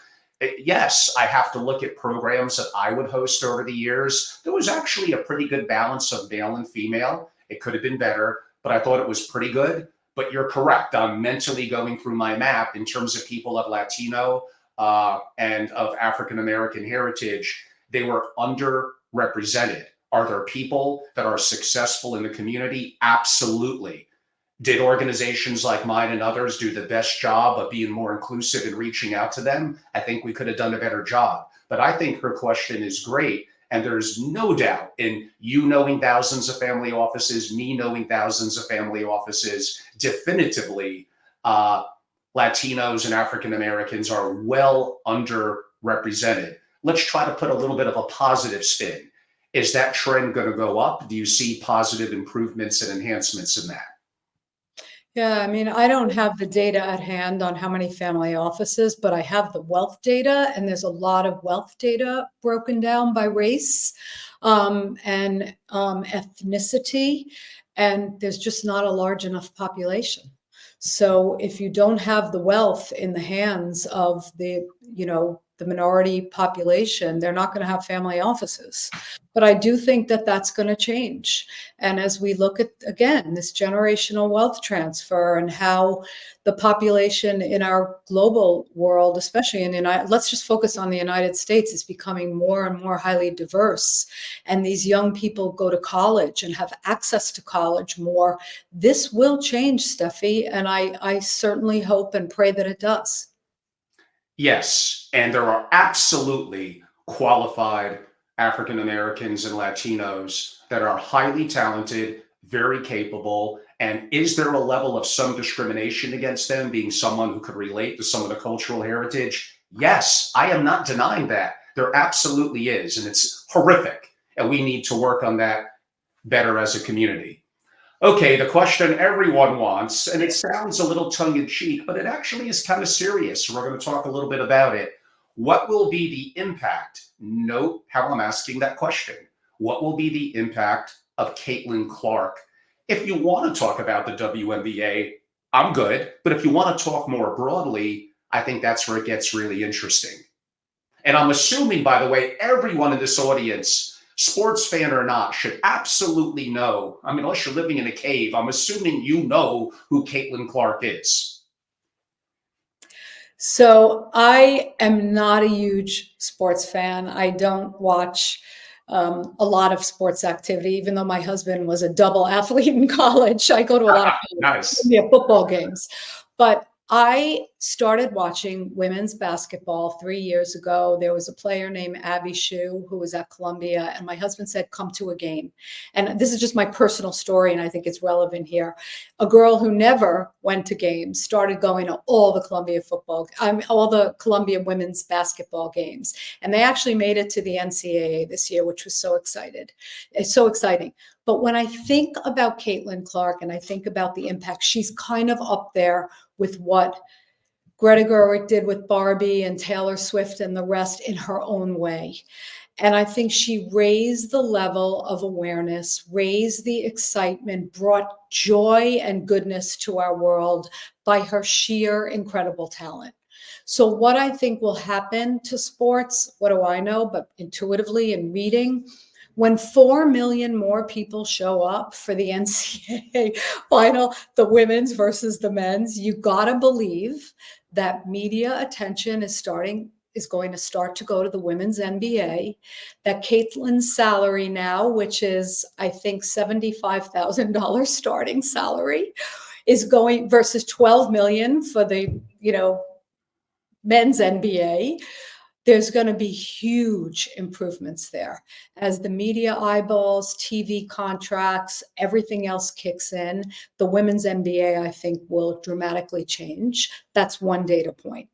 yes, I have to look at programs that I would host over the years. There was actually a pretty good balance of male and female. It could have been better, but I thought it was pretty good. But you're correct. I'm mentally going through my map in terms of people of Latino and of African-American heritage. They were underrepresented. Are there people that are successful in the community? Absolutely. Did organizations like mine and others do the best job of being more inclusive and reaching out to them? I think we could have done a better job. But I think her question is great. And there's no doubt in you knowing thousands of family offices, me knowing thousands of family offices, definitively, Latinos and African Americans are well underrepresented. Let's try to put a little bit of a positive spin. Is that trend going to go up? Do you see positive improvements and enhancements in that? Yeah, I mean, I don't have the data at hand on how many family offices, but I have the wealth data, and there's a lot of wealth data broken down by race and ethnicity, and there's just not a large enough population. So if you don't have the wealth in the hands of the minority population, they're not going to have family offices. But I do think that that's going to change. And as we look at, again, this generational wealth transfer and how the population in our global world, especially in the United, let's just focus on the United States, is becoming more and more highly diverse. And these young people go to college and have access to college more. This will change, Steffi, and I certainly hope and pray that it does. Yes, and there are absolutely qualified African Americans and Latinos that are highly talented, very capable. And is there a level of some discrimination against them being someone who could relate to some of the cultural heritage? Yes, I am not denying that. There absolutely is, and it's horrific. And we need to work on that better as a community. Okay, the question everyone wants, and it sounds a little tongue-in-cheek, but it actually is kind of serious. We're going to talk a little bit about it. What will be the impact? Note how I'm asking that question. What will be the impact of Caitlin Clark? If you want to talk about the WNBA, I'm good. But if you want to talk more broadly, I think that's where it gets really interesting. And I'm assuming, by the way, everyone in this audience, sports fan or not, should absolutely know. I mean, unless you're living in a cave, I'm assuming you know who Caitlin Clark is. So I am not a huge sports fan. I don't watch a lot of sports activity, even though my husband was a double athlete in college. I go to a lot of Nice. football games. But I started watching women's basketball 3 years ago. There was a player named Abby Shue who was at Columbia, and my husband said, come to a game. And this is just my personal story, and I think it's relevant here. A girl who never went to games started going to all the all the Columbia women's basketball games. And they actually made it to the NCAA this year, which was so excited. It's so exciting. But when I think about Caitlin Clark and I think about the impact, she's kind of up there with what Greta Gerwig did with Barbie and Taylor Swift and the rest in her own way. And I think she raised the level of awareness, raised the excitement, brought joy and goodness to our world by her sheer incredible talent. So what I think will happen to sports, what do I know, but intuitively in reading, when 4 million more people show up for the NCAA final, the women's versus the men's, you gotta believe that media attention is going to start to go to the women's NBA, that Caitlin's salary now, which is, I think, $75,000 starting salary, is going versus 12 million for the, men's NBA. There's going to be huge improvements there as the media eyeballs, TV contracts, everything else kicks in. The women's NBA, I think, will dramatically change. That's one data point.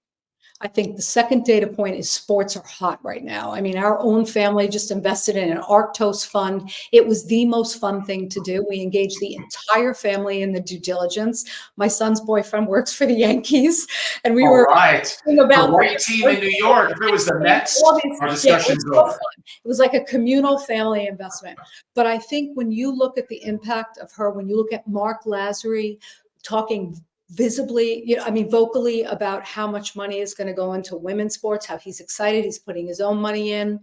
I think the second data point is sports are hot right now. I mean, our own family just invested in an Arctos fund. It was the most fun thing to do. We engaged the entire family in the due diligence. My son's boyfriend works for the Yankees, and we were talking about the right team in New York. If it was the Mets, our discussion's over. It was like a communal family investment. But I think when you look at the impact of her, when you look at Mark Lazary talking visibly, vocally about how much money is going to go into women's sports, how he's excited, he's putting his own money in.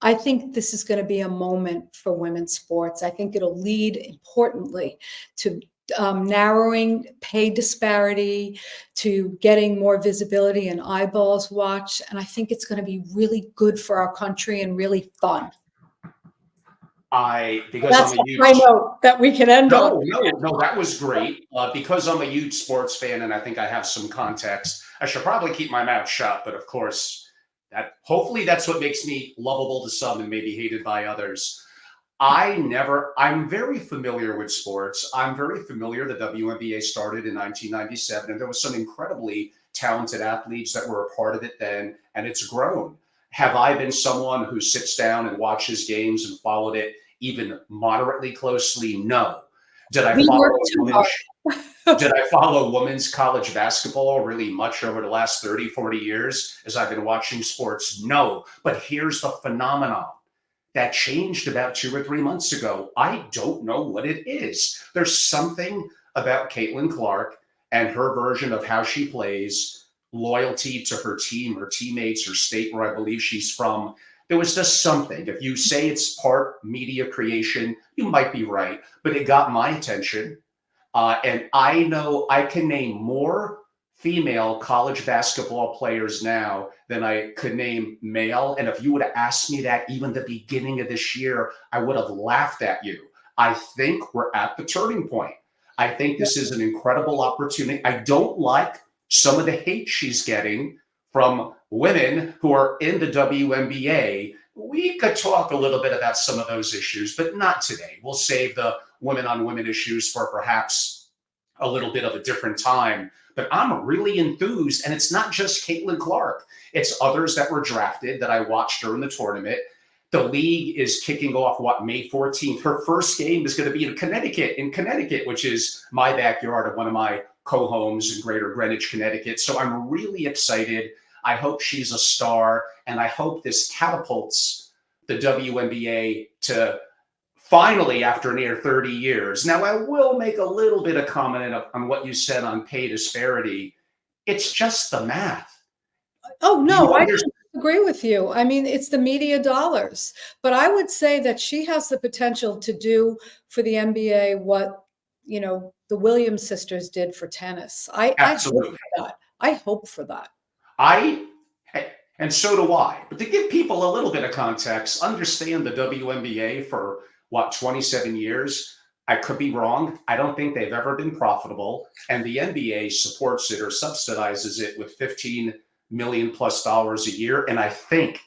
I think this is going to be a moment for women's sports. I think it'll lead importantly to narrowing pay disparity, to getting more visibility and eyeballs watched. And I think it's going to be really good for our country and really fun. Because that's I'm a huge, I know that we can end on. No, that was great. Because I'm a huge sports fan and I think I have some context, I should probably keep my mouth shut. But of course, hopefully that's what makes me lovable to some and maybe hated by others. I'm very familiar with sports. I'm very familiar. The WNBA started in 1997, and there was some incredibly talented athletes that were a part of it then, and it's grown. Have I been someone who sits down and watches games and followed it even moderately closely? No. Did I follow women's college basketball really much over the last 30, 40 years as I've been watching sports? No. But here's the phenomenon that changed about 2 or 3 months ago. I don't know what it is. There's something about Caitlin Clark and her version of how she plays, loyalty to her team, her teammates, her state where I believe she's from. There was just something. If you say it's part media creation, you might be right, but it got my attention. And I know I can name more female college basketball players now than I could name male. And if you would have asked me that even the beginning of this year, I would have laughed at you. I think we're at the turning point. I think this is an incredible opportunity. I don't like some of the hate she's getting from women who are in the WNBA. We could talk a little bit about some of those issues, but not today. We'll save the women on women issues for perhaps a little bit of a different time. But I'm really enthused. And it's not just Caitlin Clark. It's others that were drafted that I watched during the tournament. The league is kicking off, May 14th. Her first game is going to be in Connecticut, which is my backyard of one of my co-homes in Greater Greenwich, Connecticut. So I'm really excited. I hope she's a star, and I hope this catapults the WNBA to finally, after near 30 years. Now, I will make a little bit of comment on what you said on pay disparity. It's just the math. Oh, no, You I understand? don't agree with you. I mean, it's the media dollars. But I would say that she has the potential to do for the NBA what, the Williams sisters did for tennis. I hope Absolutely. for that. I hope for that. I and so do I. But to give people a little bit of context, understand the WNBA for what, 27 years. I could be wrong. I don't think they've ever been profitable. And the NBA supports it or subsidizes it with 15 million plus dollars a year. And I think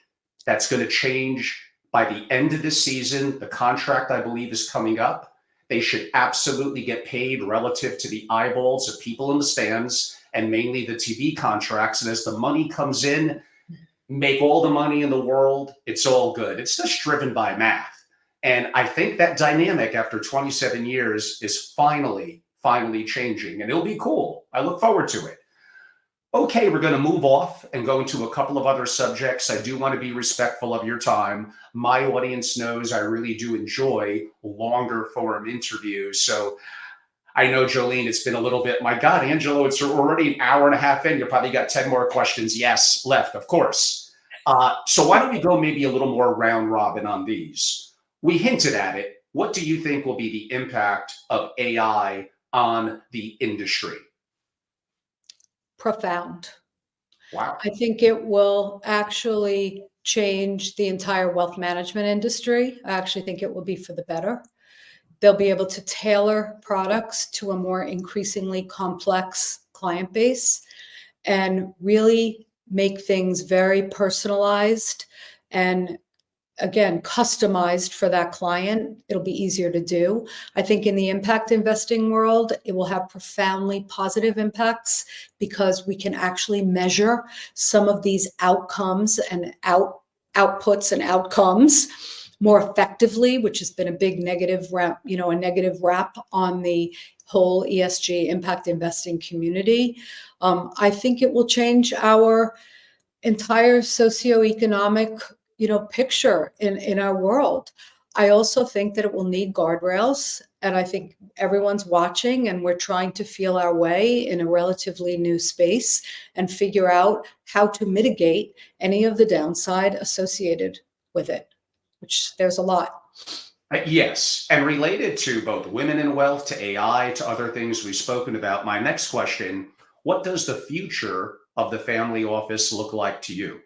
that's going to change by the end of this season. The contract, I believe, is coming up. They should absolutely get paid relative to the eyeballs of people in the stands and mainly the TV contracts. And as the money comes in, make all the money in the world. It's all good. It's just driven by math. And I think that dynamic after 27 years is finally changing. And it'll be cool. I look forward to it. Okay, we're going to move off and go into a couple of other subjects. I do want to be respectful of your time. My audience knows I really do enjoy longer form interviews. So I know, Jolyne, it's been a little bit, my God, Angelo, it's already an hour and a half in. You probably got 10 more questions. Yes, left, of course. So why don't we go maybe a little more round robin on these? We hinted at it. What do you think will be the impact of AI on the industry? Profound. Wow. I think it will actually change the entire wealth management industry. I actually think it will be for the better. They'll be able to tailor products to a more increasingly complex client base and really make things very personalized and, again, customized for that client. It'll be easier to do. I think in the impact investing world, it will have profoundly positive impacts because we can actually measure some of these outcomes and outputs and outcomes more effectively, which has been a big negative rap, a negative rap on the whole ESG impact investing community. I think it will change our entire socioeconomic, picture in our world. I also think that it will need guardrails, and I think everyone's watching, and we're trying to feel our way in a relatively new space and figure out how to mitigate any of the downside associated with it, which there's a lot. Yes, and related to both women in wealth, to AI, to other things we've spoken about, my next question, what does the future of the family office look like to you?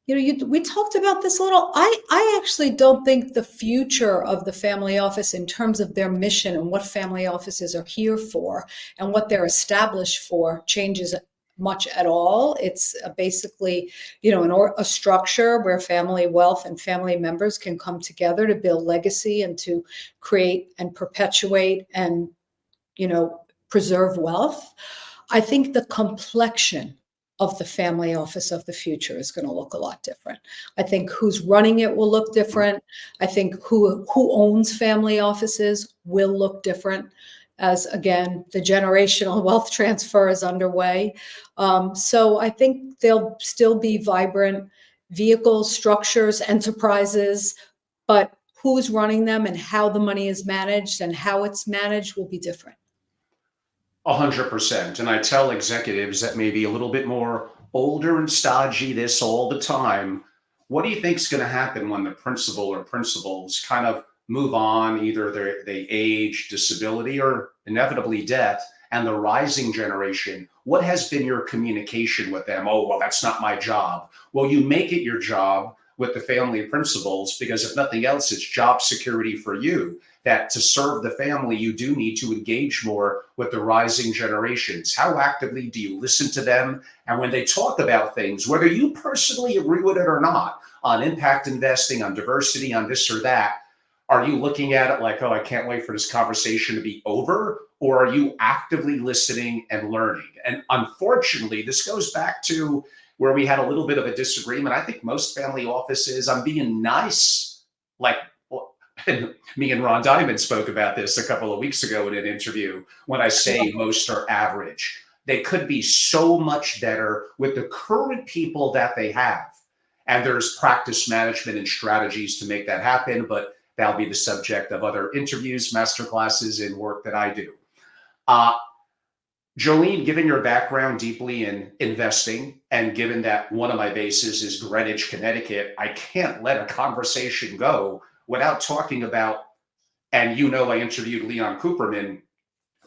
We talked about this a little. I actually don't think the future of the family office in terms of their mission and what family offices are here for and what they're established for changes much at all. It's basically, a structure where family wealth and family members can come together to build legacy and to create and perpetuate and, preserve wealth. I think the complexion of the family office of the future is going to look a lot different. I think who's running it will look different. I think who owns family offices will look different as, again, the generational wealth transfer is underway. So I think there'll still be vibrant vehicles, structures, enterprises, but who's running them and how the money is managed and how it's managed will be different. 100%. And I tell executives that may be a little bit more older and stodgy this all the time. What do you think is going to happen when the principal or principals kind of move on, either they age, disability, or inevitably death, and the rising generation? What has been your communication with them? Oh, well, that's not my job. Well, you make it your job with the family principals because if nothing else, it's job security for you. That to serve the family, you do need to engage more with the rising generations. How actively do you listen to them? And when they talk about things, whether you personally agree with it or not, on impact investing, on diversity, on this or that, are you looking at it like, oh, I can't wait for this conversation to be over? Or are you actively listening and learning? And unfortunately, this goes back to where we had a little bit of a disagreement. I think most family offices, I'm being nice, like, and me and Ron Diamond spoke about this a couple of weeks ago in an interview. When I say most are average, they could be so much better with the current people that they have. And there's practice management and strategies to make that happen, but that'll be the subject of other interviews, masterclasses, and work that I do. Uh, Jolyne, given your background deeply in investing, and given that one of my bases is Greenwich, Connecticut, I can't let a conversation go without talking about, and I interviewed Leon Cooperman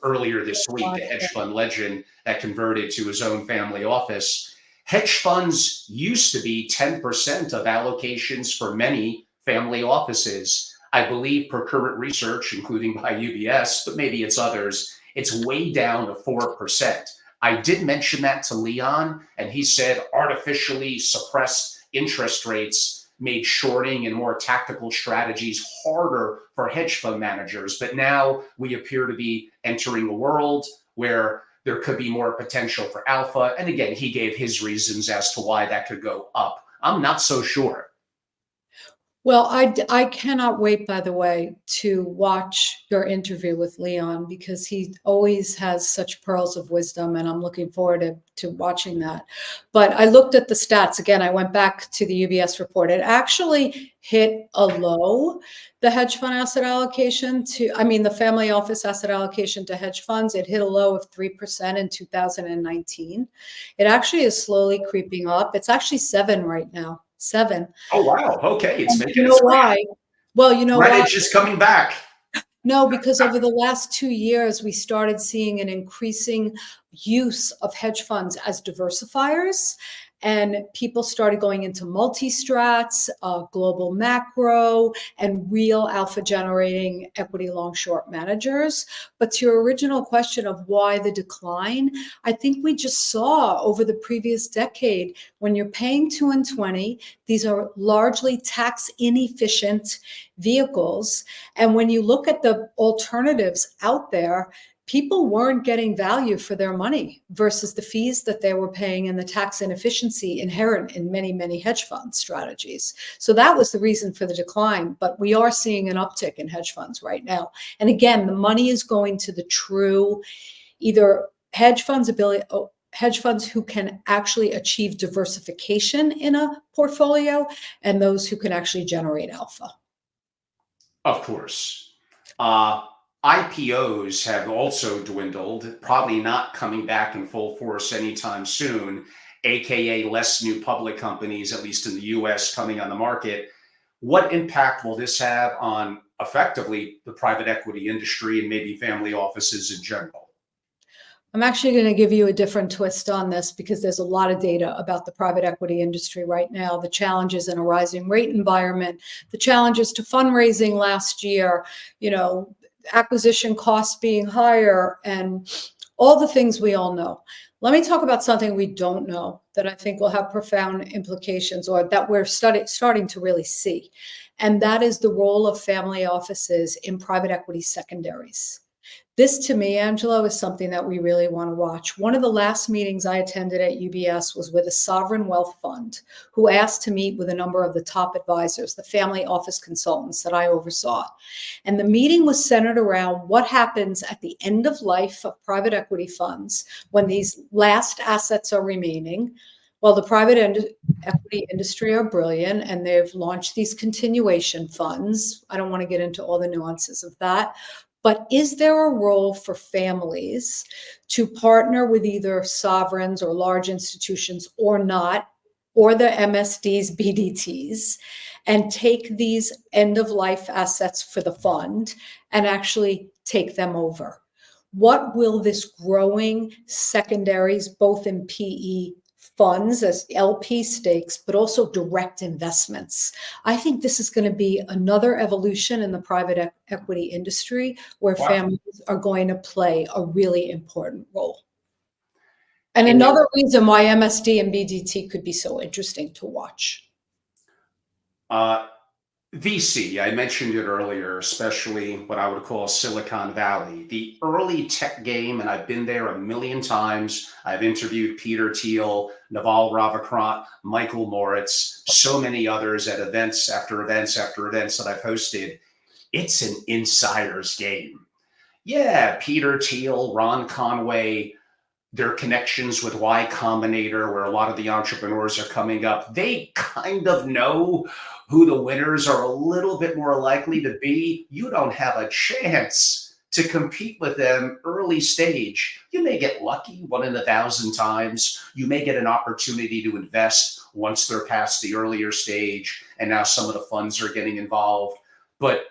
earlier this week, the hedge fund legend that converted to his own family office. Hedge funds used to be 10% of allocations for many family offices. I believe per current research, including by UBS, but maybe it's others, it's way down to 4%. I did mention that to Leon, and he said artificially suppressed interest rates made shorting and more tactical strategies harder for hedge fund managers. But now we appear to be entering a world where there could be more potential for alpha. And again, he gave his reasons as to why that could go up. I'm not so sure. Well, I cannot wait, by the way, to watch your interview with Leon, because he always has such pearls of wisdom, and I'm looking forward to watching that. But I looked at the stats again. I went back to the UBS report. It actually hit a low, the hedge fund asset allocation the family office asset allocation to hedge funds. It hit a low of 3% in 2019. It actually is slowly creeping up. It's actually 7 right now. 7. Oh, wow. Okay. It's making You know why? Well, you know why? Greenwich is coming back. No, because over the last 2 years, we started seeing an increasing use of hedge funds as diversifiers, and people started going into multi-strats, global macro, and real alpha generating equity long short managers. But to your original question of why the decline, I think we just saw over the previous decade, when you're paying 2 and 20, these are largely tax inefficient vehicles. And when you look at the alternatives out there, people weren't getting value for their money versus the fees that they were paying and the tax inefficiency inherent in many, many hedge fund strategies. So that was the reason for the decline. But we are seeing an uptick in hedge funds right now. And again, the money is going to the true, either hedge funds who can actually achieve diversification in a portfolio, and those who can actually generate alpha. Of course. IPOs have also dwindled, probably not coming back in full force anytime soon, AKA less new public companies, at least in the US, coming on the market. What impact will this have on effectively the private equity industry and maybe family offices in general? I'm actually going to give you a different twist on this, because there's a lot of data about the private equity industry right now, the challenges in a rising rate environment, the challenges to fundraising last year, acquisition costs being higher, and all the things we all know. Let me talk about something we don't know that I think will have profound implications, or that we're starting to really see. And that is the role of family offices in private equity secondaries. This, to me, Angelo, is something that we really want to watch. One of the last meetings I attended at UBS was with a sovereign wealth fund who asked to meet with a number of the top advisors, the family office consultants that I oversaw. And the meeting was centered around what happens at the end of life of private equity funds when these last assets are remaining. Well, the private equity industry are brilliant, and they've launched these continuation funds. I don't want to get into all the nuances of that. But is there a role for families to partner with either sovereigns or large institutions or not, or the MSDs, BDTs, and take these end-of-life assets for the fund and actually take them over? What will this growing secondaries, both in PE funds as LP stakes, but also direct investments? I think this is going to be another evolution in the private equity industry where families are going to play a really important role. And another reason why MSD and BDT could be so interesting to watch. VC, I mentioned it earlier, especially what I would call Silicon Valley, the early tech game, and I've been there a million times. I've interviewed Peter Thiel, Naval Ravikant, Michael Moritz, so many others at events after events after events that I've hosted. It's an insider's game. Yeah, Peter Thiel, Ron Conway, their connections with Y Combinator, where a lot of the entrepreneurs are coming up, they kind of know who the winners are a little bit more likely to be. You don't have a chance to compete with them early stage. You may get lucky 1 in 1,000 times. You may get an opportunity to invest once they're past the earlier stage, and now some of the funds are getting involved. But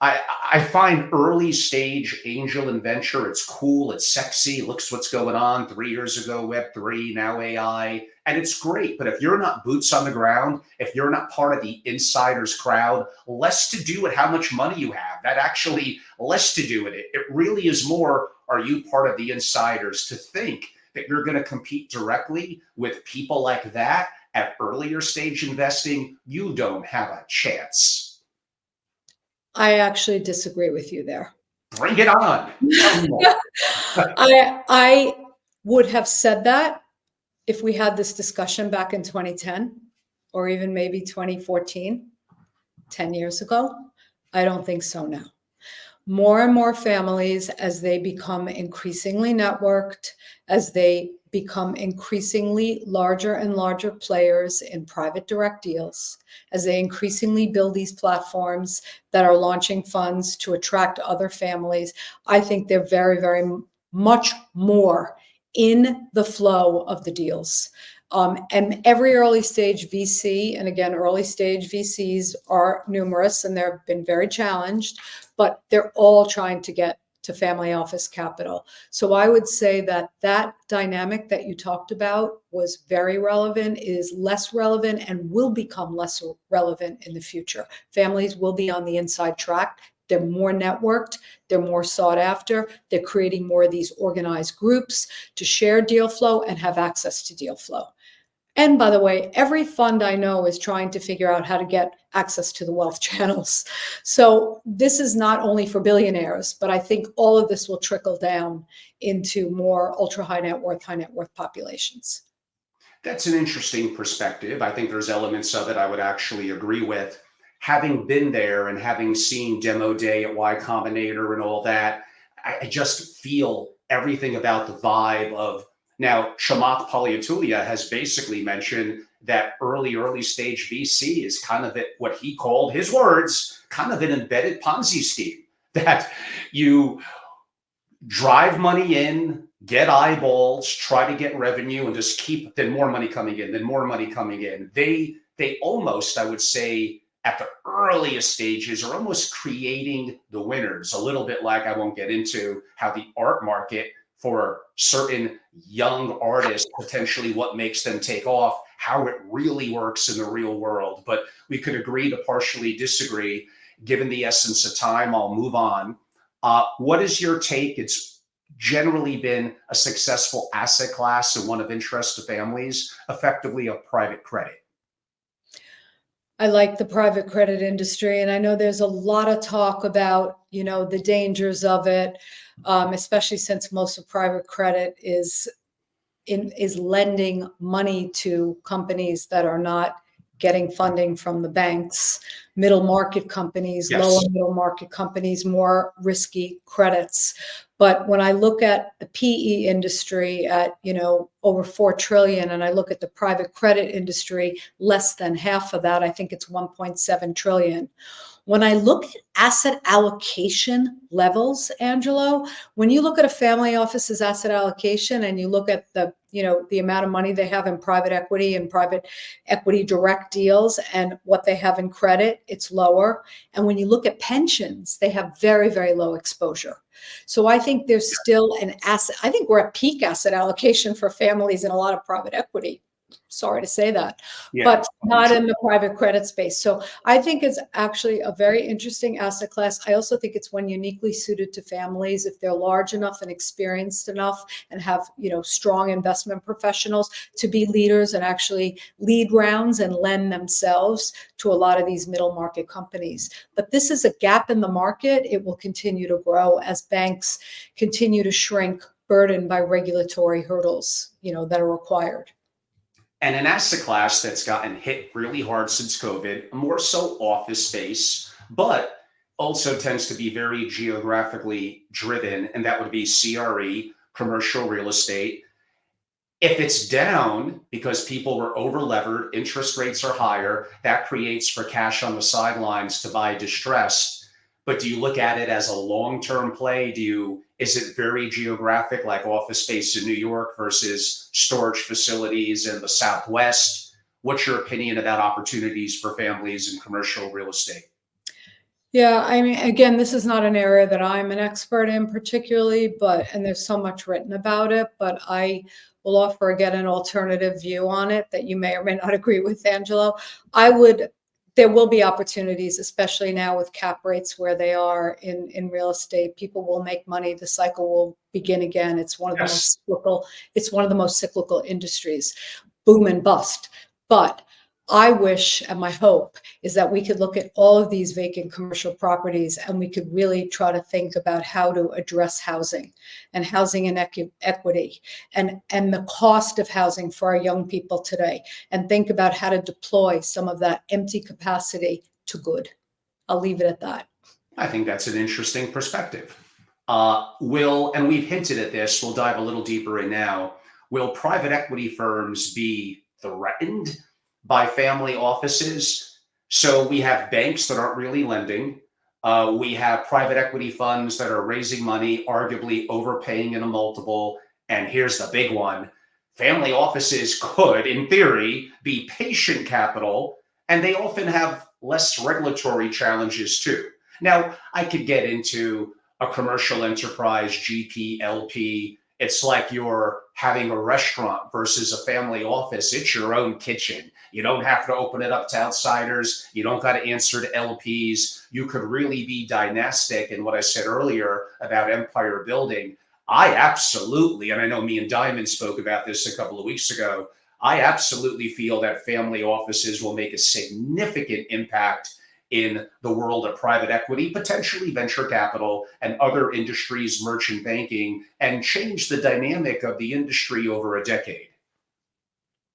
I find early stage angel and venture, it's cool, it's sexy, looks what's going on. 3 years ago, Web3, now AI, and it's great. But if you're not boots on the ground, if you're not part of the insiders crowd, less to do with how much money you have. That actually less to do with it. It really is more, are you part of the insiders? To think that you're going to compete directly with people like that at earlier stage investing, you don't have a chance. I actually disagree with you there. Bring it on. Tell me more. I would have said that if we had this discussion back in 2010 or even maybe 2014, 10 years ago. I don't think so now. More and more families, as they become increasingly networked, as they become increasingly larger and larger players in private direct deals, as they increasingly build these platforms that are launching funds to attract other families, I think they're very, very much more in the flow of the deals. And every early stage VC, and again, early stage VCs are numerous and they've been very challenged, but they're all trying to get to family office capital. So I would say that that dynamic that you talked about was very relevant, is less relevant, and will become less relevant in the future. Families will be on the inside track. They're more networked, they're more sought after, they're creating more of these organized groups to share deal flow and have access to deal flow. And by the way, every fund I know is trying to figure out how to get access to the wealth channels. So this is not only for billionaires, but I think all of this will trickle down into more ultra high net worth populations. That's an interesting perspective. I think there's elements of it I would actually agree with. Having been there and having seen demo day at Y Combinator and all that, I just feel everything about the vibe of. Now, Chamath Palihapitiya has basically mentioned that early stage VC is kind of what he called, his words, kind of an embedded Ponzi scheme, that you drive money in, get eyeballs, try to get revenue, and just keep then more money coming in, then more money coming in. They almost, I would say, at the earliest stages are almost creating the winners, a little bit like, I won't get into how the art market for certain young artists, potentially what makes them take off, how it really works in the real world. But we could agree to partially disagree. Given the essence of time, I'll move on. What is your take? It's generally been a successful asset class and one of interest to families, effectively a private credit. I like the private credit industry, and I know there's a lot of talk about, the dangers of it, especially since most of private credit is lending money to companies that are not getting funding from the banks, middle market companies, Yes. lower middle market companies, more risky credits. But when I look at the PE industry at, over 4 trillion, and I look at the private credit industry, less than half of that, I think it's 1.7 trillion. When I look at asset allocation levels, Angelo, when you look at a family office's asset allocation and you look at the amount of money they have in private equity and private equity direct deals and what they have in credit, it's lower. And when you look at pensions, they have very, very low exposure. So I think there's still I think we're at peak asset allocation for families in a lot of private equity. Sorry to say that, but not in the private credit space. So I think it's actually a very interesting asset class. I also think it's one uniquely suited to families if they're large enough and experienced enough and have, strong investment professionals to be leaders and actually lead rounds and lend themselves to a lot of these middle market companies. But this is a gap in the market. It will continue to grow as banks continue to shrink, burdened by regulatory hurdles, that are required. And an asset class that's gotten hit really hard since COVID, more so office space, but also tends to be very geographically driven, and that would be CRE, commercial real estate. If it's down because people were over levered, interest rates are higher, that creates for cash on the sidelines to buy distressed. But do you look at it as a long-term play? Is it very geographic, like office space in New York versus storage facilities in the Southwest? What's your opinion about opportunities for families in commercial real estate? Yeah, I mean, again, this is not an area that I'm an expert in particularly, and there's so much written about it, but I will offer again an alternative view on it that you may or may not agree with, Angelo. There will be opportunities, especially now with cap rates where they are in real estate. People will make money. The cycle will begin again. It's one of the Yes. most cyclical, it's one of the most cyclical industries, boom and bust. But I wish, and my hope is that we could look at all of these vacant commercial properties and we could really try to think about how to address housing and housing inequity and the cost of housing for our young people today, and think about how to deploy some of that empty capacity to good. I'll leave it at that. I think that's an interesting perspective. And we've hinted at this, we'll dive a little deeper in now. Will private equity firms be threatened by family offices? So we have banks that aren't really lending. We have private equity funds that are raising money, arguably overpaying in a multiple. And here's the big one. Family offices could, in theory, be patient capital, and they often have less regulatory challenges too. Now, I could get into a commercial enterprise, GP, LP. It's like you're having a restaurant versus a family office. It's your own kitchen. You don't have to open it up to outsiders. You don't got to answer to LPs. You could really be dynastic. And what I said earlier about empire building, I absolutely, and I know me and Diamond spoke about this a couple of weeks ago, I absolutely feel that family offices will make a significant impact in the world of private equity, potentially venture capital and other industries, merchant banking, and change the dynamic of the industry over a decade.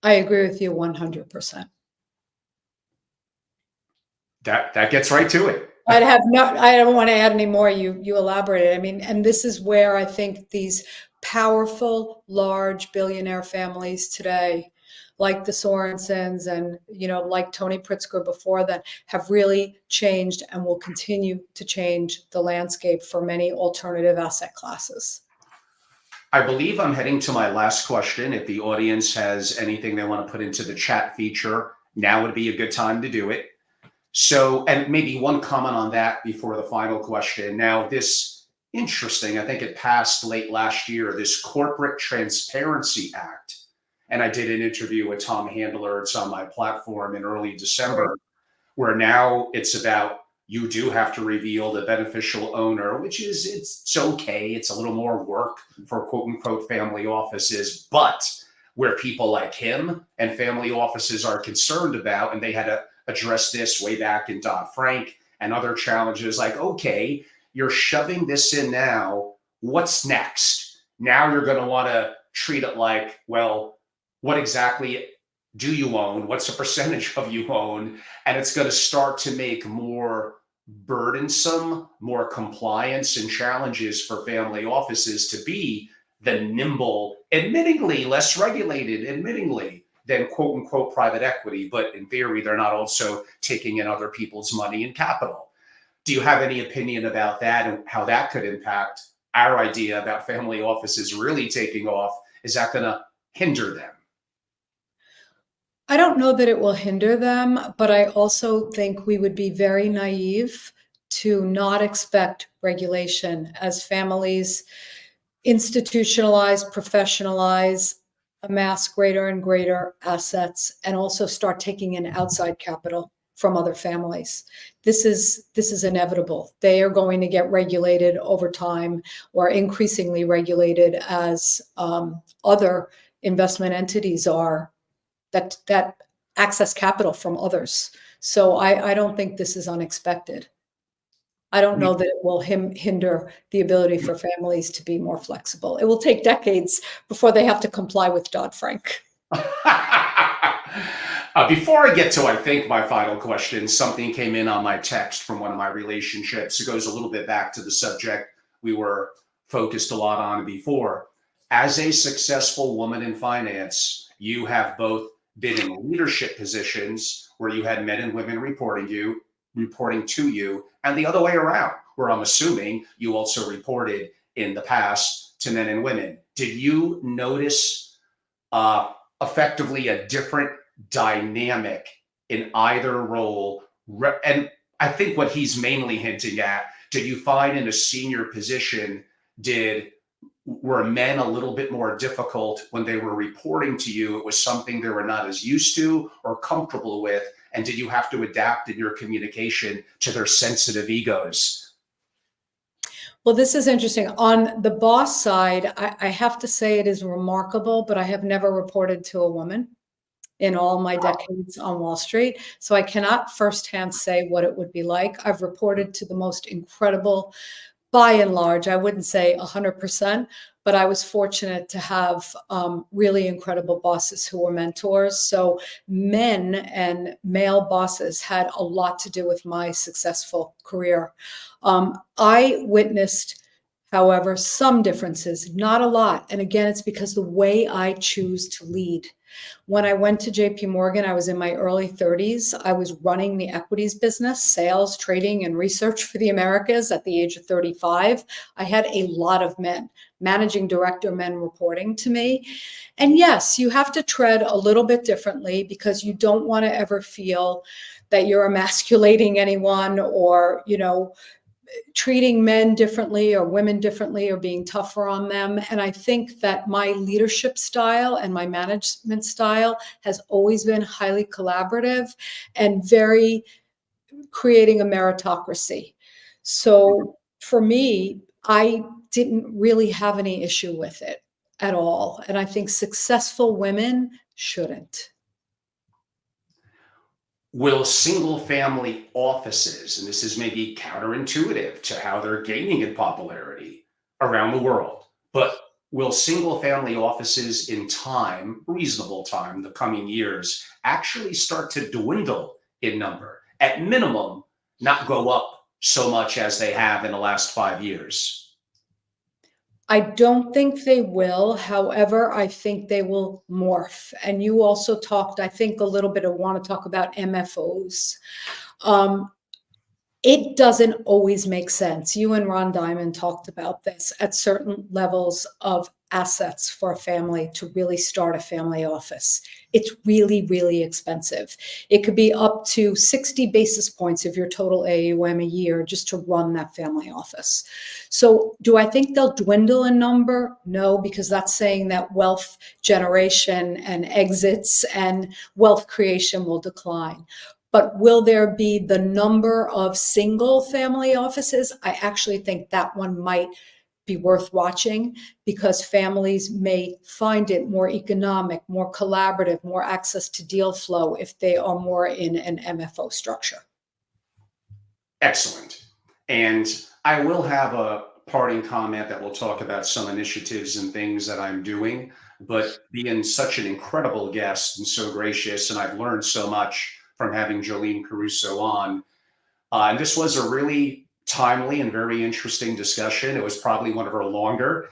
I agree with you 100%. That gets right to it. I don't want to add any more. You elaborated. I mean, and this is where I think these powerful, large billionaire families today, like the Sorensens and, like Tony Pritzker before that, have really changed and will continue to change the landscape for many alternative asset classes. I believe I'm heading to my last question. If the audience has anything they want to put into the chat feature, now would be a good time to do it. So, and maybe one comment on that before the final question. Now, this interesting, I think it passed late last year, this Corporate Transparency Act. And I did an interview with Tom Handler. It's on my platform in early December, where now it's about you do have to reveal the beneficial owner, which is, it's okay. It's a little more work for quote unquote family offices, but where people like him and family offices are concerned about, and they had to address this way back in Dodd-Frank and other challenges, like, okay, you're shoving this in now, what's next? Now you're going to want to treat it like, well, what exactly do you own? What's the percentage of you own? And it's going to start to make more burdensome, more compliance and challenges for family offices to be the nimble, admittingly less regulated, admittingly, than quote unquote private equity. But in theory, they're not also taking in other people's money and capital. Do you have any opinion about that and how that could impact our idea about family offices really taking off? Is that going to hinder them? I don't know that it will hinder them, but I also think we would be very naive to not expect regulation as families institutionalize, professionalize, amass greater and greater assets, and also start taking in outside capital from other families. This is inevitable. They are going to get regulated over time, or increasingly regulated as other investment entities are that access capital from others. So I don't think this is unexpected. I don't know that it will hinder the ability for families to be more flexible. It will take decades before they have to comply with Dodd-Frank. Before I get to, I think, my final question, something came in on my text from one of my relationships. It goes a little bit back to the subject we were focused a lot on before. as a successful woman in finance, you have both been in leadership positions where you had men and women reporting to you, and the other way around, where I'm assuming you also reported in the past to men and women. Did you notice effectively a different dynamic in either role? And I think what he's mainly hinting at, did you find in a senior position, were men a little bit more difficult when they were reporting to you? It was something they were not as used to or comfortable with. And did you have to adapt in your communication to their sensitive egos? Well, this is interesting. On the boss side, I have to say it is remarkable, but I have never reported to a woman in all my decades on Wall Street. So I cannot firsthand say what it would be like. I've reported to the most incredible, by and large, I wouldn't say 100%, but I was fortunate to have really incredible bosses who were mentors. So men and male bosses had a lot to do with my successful career. I witnessed, however, some differences, not a lot. And again, it's because the way I choose to lead. When I went to JP Morgan, I was in my early 30s. I was running the equities business, sales, trading, and research for the Americas at the age of 35. I had a lot of men, managing director men reporting to me. And yes, you have to tread a little bit differently because you don't want to ever feel that you're emasculating anyone or, treating men differently or women differently or being tougher on them. And I think that my leadership style and my management style has always been highly collaborative and very creating a meritocracy. So for me, I didn't really have any issue with it at all. And I think successful women shouldn't. Will single family offices, and this is maybe counterintuitive to how they're gaining in popularity around the world, but will single family offices in time, reasonable time, the coming years, actually start to dwindle in number? At minimum, not go up so much as they have in the last 5 years. I don't think they will. However, I think they will morph. And you also talked, I think, a little bit, I want to talk about MFOs. It doesn't always make sense. You and Ron Diamond talked about this at certain levels of assets for a family to really start a family office. It's really, really expensive. It could be up to 60 basis points of your total AUM a year just to run that family office. So do I think they'll dwindle in number? No, because that's saying that wealth generation and exits and wealth creation will decline. But will there be the number of single family offices? I actually think that one might be worth watching because families may find it more economic, more collaborative, more access to deal flow if they are more in an MFO structure. Excellent. And I will have a parting comment that will talk about some initiatives and things that I'm doing, but being such an incredible guest and so gracious, and I've learned so much from having Jolyne Caruso on. And this was a really timely and very interesting discussion. It was probably one of our longer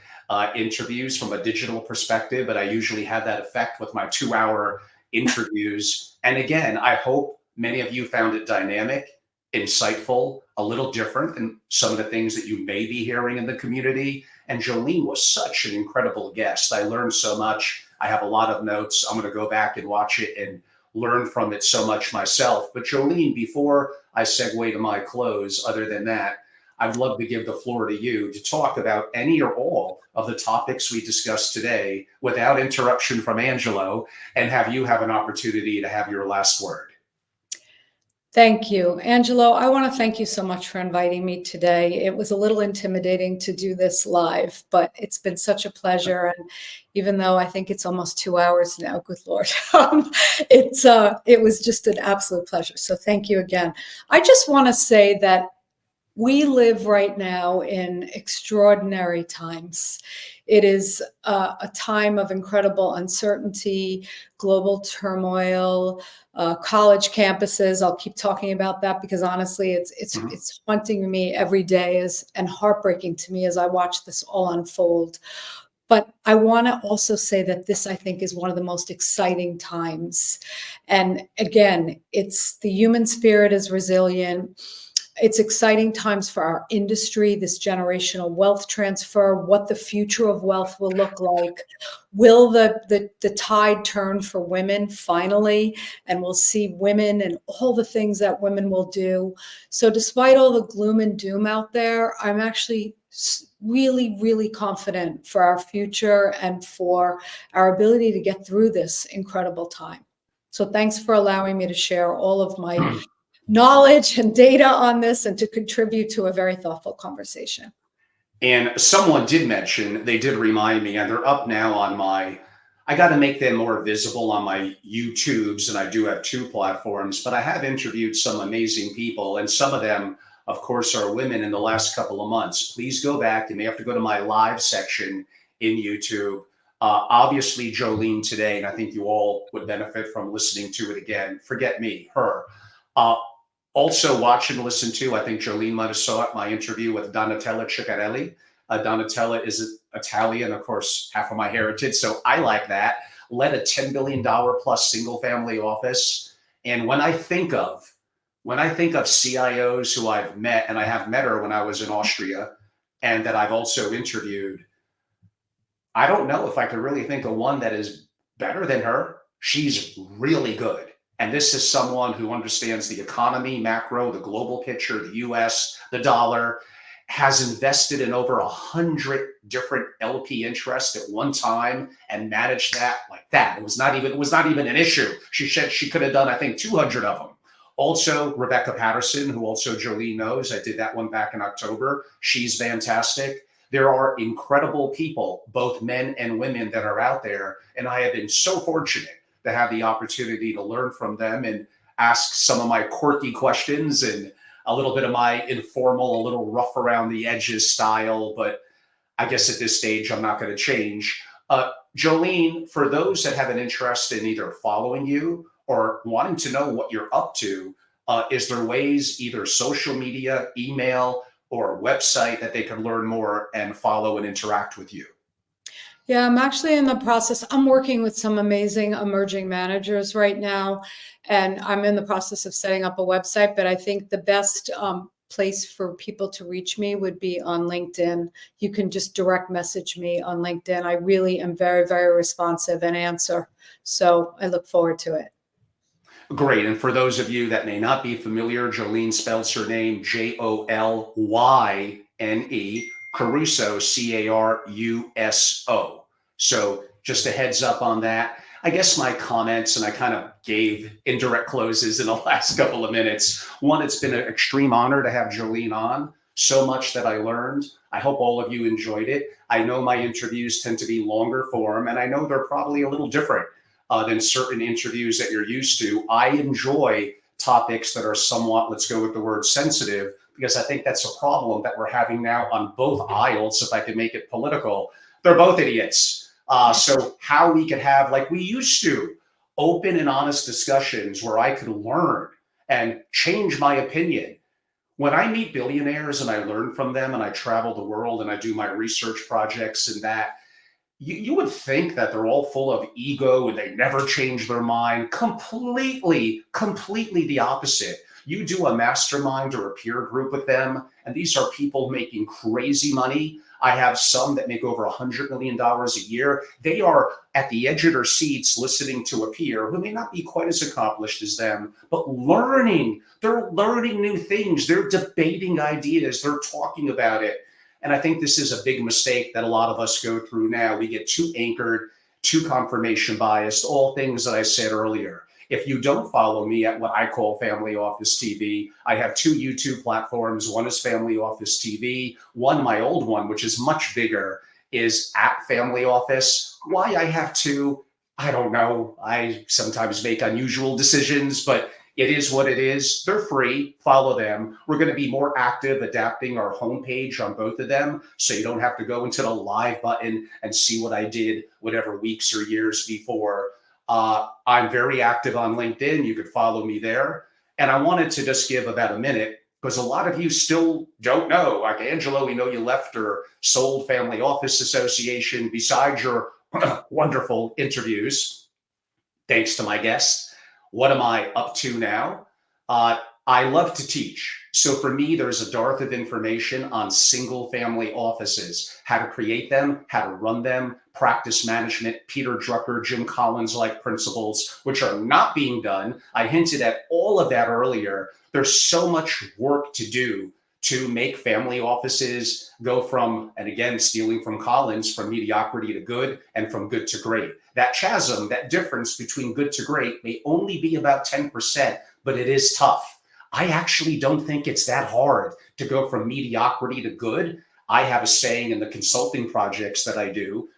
interviews from a digital perspective, but I usually have that effect with my 2-hour interviews. And again, I hope many of you found it dynamic, insightful, a little different than some of the things that you may be hearing in the community. And Jolyne was such an incredible guest. I learned so much. I have a lot of notes. I'm going to go back and watch it and learn from it so much myself. But Jolyne, before I segue to my close, other than that, I'd love to give the floor to you to talk about any or all of the topics we discussed today without interruption from Angelo, and have you have an opportunity to have your last word. Thank you. Angelo, I want to thank you so much for inviting me today. It was a little intimidating to do this live, but it's been such a pleasure. And even though I think it's almost 2 hours now, good Lord, it was just an absolute pleasure. So thank you again. I just want to say that we live right now in extraordinary times. It is a time of incredible uncertainty, global turmoil, college campuses. I'll keep talking about that because honestly, it's haunting me every day and heartbreaking to me as I watch this all unfold. But I want to also say that this, I think, is one of the most exciting times. And again, it's the human spirit is resilient. It's exciting times for our industry, this generational wealth transfer, what the future of wealth will look like. Will the tide turn for women finally? And we'll see women and all the things that women will do. So despite all the gloom and doom out there, I'm actually really, really confident for our future and for our ability to get through this incredible time. So thanks for allowing me to share all of my knowledge and data on this and to contribute to a very thoughtful conversation. And someone did mention, they did remind me, and they're up now on I got to make them more visible on my YouTubes, and I do have two platforms, but I have interviewed some amazing people, and some of them, of course, are women in the last couple of months. Please go back. You may have to go to my live section in YouTube. Obviously, Jolyne today, and I think you all would benefit from listening to it again. Forget me, her. Uh, Also watch and listen to, I think Jolyne might have saw it, my interview with Donatella Ciccarelli. Donatella is Italian, of course, half of my heritage, so I like that. Led a $10 billion plus single family office. And when I think of CIOs who I've met, and I have met her when I was in Austria, and that I've also interviewed, I don't know if I could really think of one that is better than her. She's really good. And this is someone who understands the economy, macro, the global picture, the US, the dollar, has invested in over 100 different LP interests at one time and managed that like that. It was not even an issue. She said she could have done, I think, 200 of them. Also, Rebecca Patterson, who also Jolyne knows. I did that one back in October. She's fantastic. There are incredible people, both men and women, that are out there. And I have been so fortunate to have the opportunity to learn from them and ask some of my quirky questions and a little bit of my informal, a little rough around the edges style. But I guess at this stage, I'm not going to change. Jolyne, for those that have an interest in either following you or wanting to know what you're up to, is there ways, either social media, email, or website, that they can learn more and follow and interact with you? Yeah, I'm actually in the process. I'm working with some amazing emerging managers right now, and I'm in the process of setting up a website. But I think the best place for people to reach me would be on LinkedIn. You can just direct message me on LinkedIn. I really am very, very responsive and answer. So I look forward to it. Great. And for those of you that may not be familiar, Jolyne spells her name Jolyne, Caruso, Caruso. So just a heads up on that. I guess my comments, and I kind of gave indirect closes in the last couple of minutes. One, it's been an extreme honor to have Jolyne on. So much that I learned. I hope all of you enjoyed it. I know my interviews tend to be longer form, and I know they're probably a little different than certain interviews that you're used to. I enjoy topics that are somewhat, let's go with the word sensitive, because I think that's a problem that we're having now on both aisles. If I can make it political, they're both idiots. So how we could have, like we used to, open and honest discussions where I could learn and change my opinion. When I meet billionaires and I learn from them and I travel the world and I do my research projects and that, you would think that they're all full of ego and they never change their mind. Completely the opposite. You do a mastermind or a peer group with them, and these are people making crazy money. I have some that make over $100 million a year. They are at the edge of their seats listening to a peer who may not be quite as accomplished as them, but learning. They're learning new things. They're debating ideas. They're talking about it. And I think this is a big mistake that a lot of us go through now. We get too anchored, too confirmation biased, all things that I said earlier. If you don't follow me at what I call Family Office TV, I have two YouTube platforms. One is Family Office TV. One, my old one, which is much bigger, is at Family Office. Why I have two, I don't know. I sometimes make unusual decisions, but it is what it is. They're free. Follow them. We're going to be more active adapting our homepage on both of them, so you don't have to go into the live button and see what I did whatever weeks or years before. I'm very active on LinkedIn. You could follow me there. And I wanted to just give about a minute because a lot of you still don't know. Like Angelo, we know you left or sold Family Office Association. Besides your wonderful interviews, thanks to my guest, what am I up to now? I love to teach. So for me, there's a dearth of information on single family offices, how to create them, how to run them, practice management, Peter Drucker, Jim Collins like principles, which are not being done. I hinted at all of that earlier. There's so much work to do to make family offices go from, and again, stealing from Collins, from mediocrity to good and from good to great. That chasm, that difference between good to great may only be about 10%, but it is tough. I actually don't think it's that hard to go from mediocrity to good. I have a saying in the consulting projects that I do,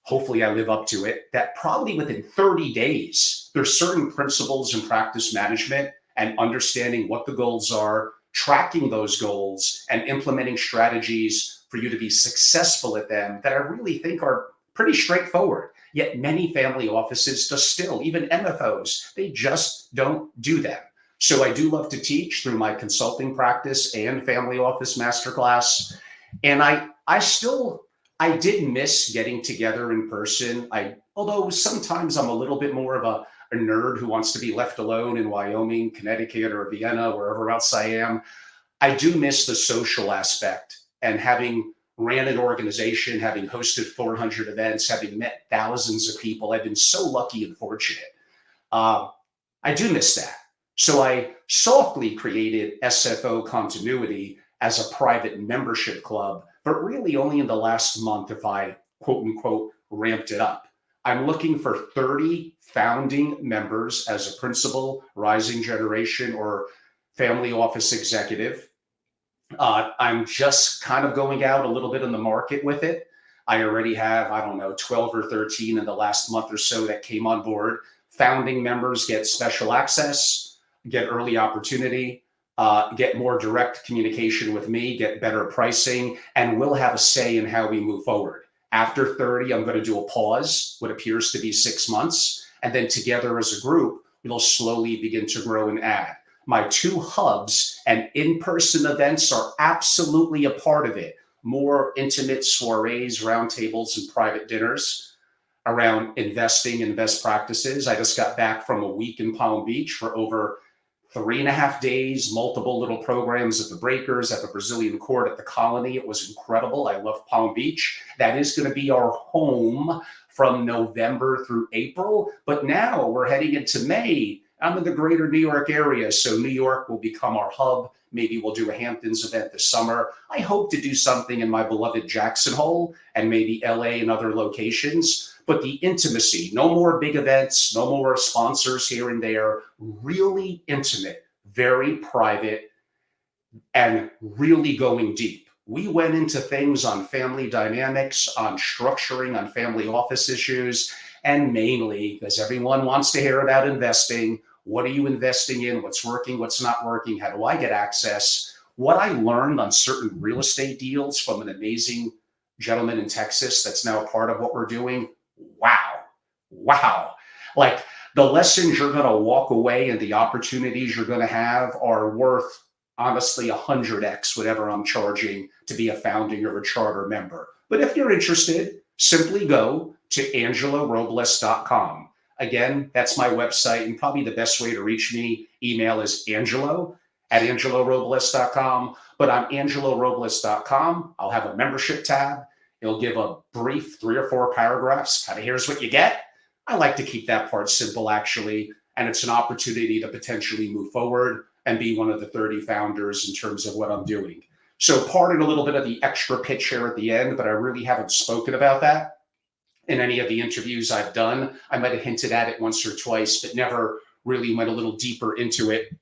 hopefully I live up to it, that probably within 30 days, there's certain principles in practice management and understanding what the goals are, tracking those goals, and implementing strategies for you to be successful at them that I really think are pretty straightforward. Yet many family offices just still, even MFOs, they just don't do them. So I do love to teach through my consulting practice and family office masterclass. And I did miss getting together in person. Although sometimes I'm a little bit more of a nerd who wants to be left alone in Wyoming, Connecticut, or Vienna, wherever else I am. I do miss the social aspect, and having ran an organization, having hosted 400 events, having met thousands of people. I've been so lucky and fortunate. I do miss that. So I softly created SFO Continuity as a private membership club, but really only in the last month if I quote unquote ramped it up. I'm looking for 30 founding members as a principal, rising generation, or family office executive. I'm just kind of going out a little bit in the market with it. I already have, 12 or 13 in the last month or so that came on board. Founding members get special access, get early opportunity, get more direct communication with me, get better pricing, and we'll have a say in how we move forward. After 30, I'm going to do a pause, what appears to be 6 months, and then together as a group, we'll slowly begin to grow and add. My 2 hubs and in-person events are absolutely a part of it. More intimate soirees, roundtables, and private dinners around investing and best practices. I just got back from a week in Palm Beach for over 3.5 days, multiple little programs at the Breakers, at the Brazilian Court, at the Colony. It was incredible. I love Palm Beach. That is going to be our home from November through April. But now we're heading into May. I'm in the greater New York area, so New York will become our hub. Maybe we'll do a Hamptons event this summer. I hope to do something in my beloved Jackson Hole and maybe LA and other locations. But the intimacy, no more big events, no more sponsors here and there, really intimate, very private, and really going deep. We went into things on family dynamics, on structuring, on family office issues, and mainly because everyone wants to hear about investing. What are you investing in? What's working? What's not working? How do I get access? What I learned on certain real estate deals from an amazing gentleman in Texas that's now a part of what we're doing. Wow. Like the lessons you're going to walk away and the opportunities you're going to have are worth, honestly, 100x whatever I'm charging to be a founding or a charter member. But if you're interested, simply go to angelorobles.com. Again, that's my website, and probably the best way to reach me, email is angelo@angelorobles.com. But on angelorobles.com, I'll have a membership tab. It'll give a brief 3 or 4 paragraphs, kind of here's what you get. I like to keep that part simple, actually, and it's an opportunity to potentially move forward and be one of the 30 founders in terms of what I'm doing. So pardon a little bit of the extra pitch here at the end, but I really haven't spoken about that in any of the interviews I've done. I might have hinted at it once or twice, but never really went a little deeper into it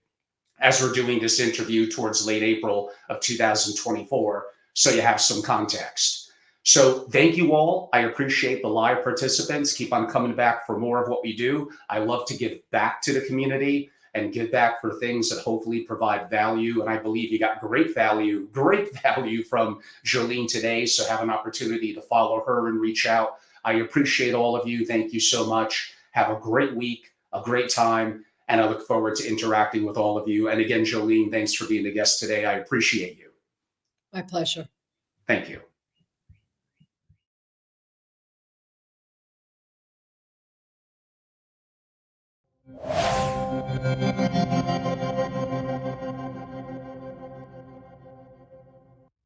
as we're doing this interview towards late April of 2024, so you have some context. So thank you all. I appreciate the live participants. Keep on coming back for more of what we do. I love to give back to the community and give back for things that hopefully provide value. And I believe you got great value from Jolyne today. So have an opportunity to follow her and reach out. I appreciate all of you. Thank you so much. Have a great week, a great time. And I look forward to interacting with all of you. And again, Jolyne, thanks for being a guest today. I appreciate you. My pleasure. Thank you.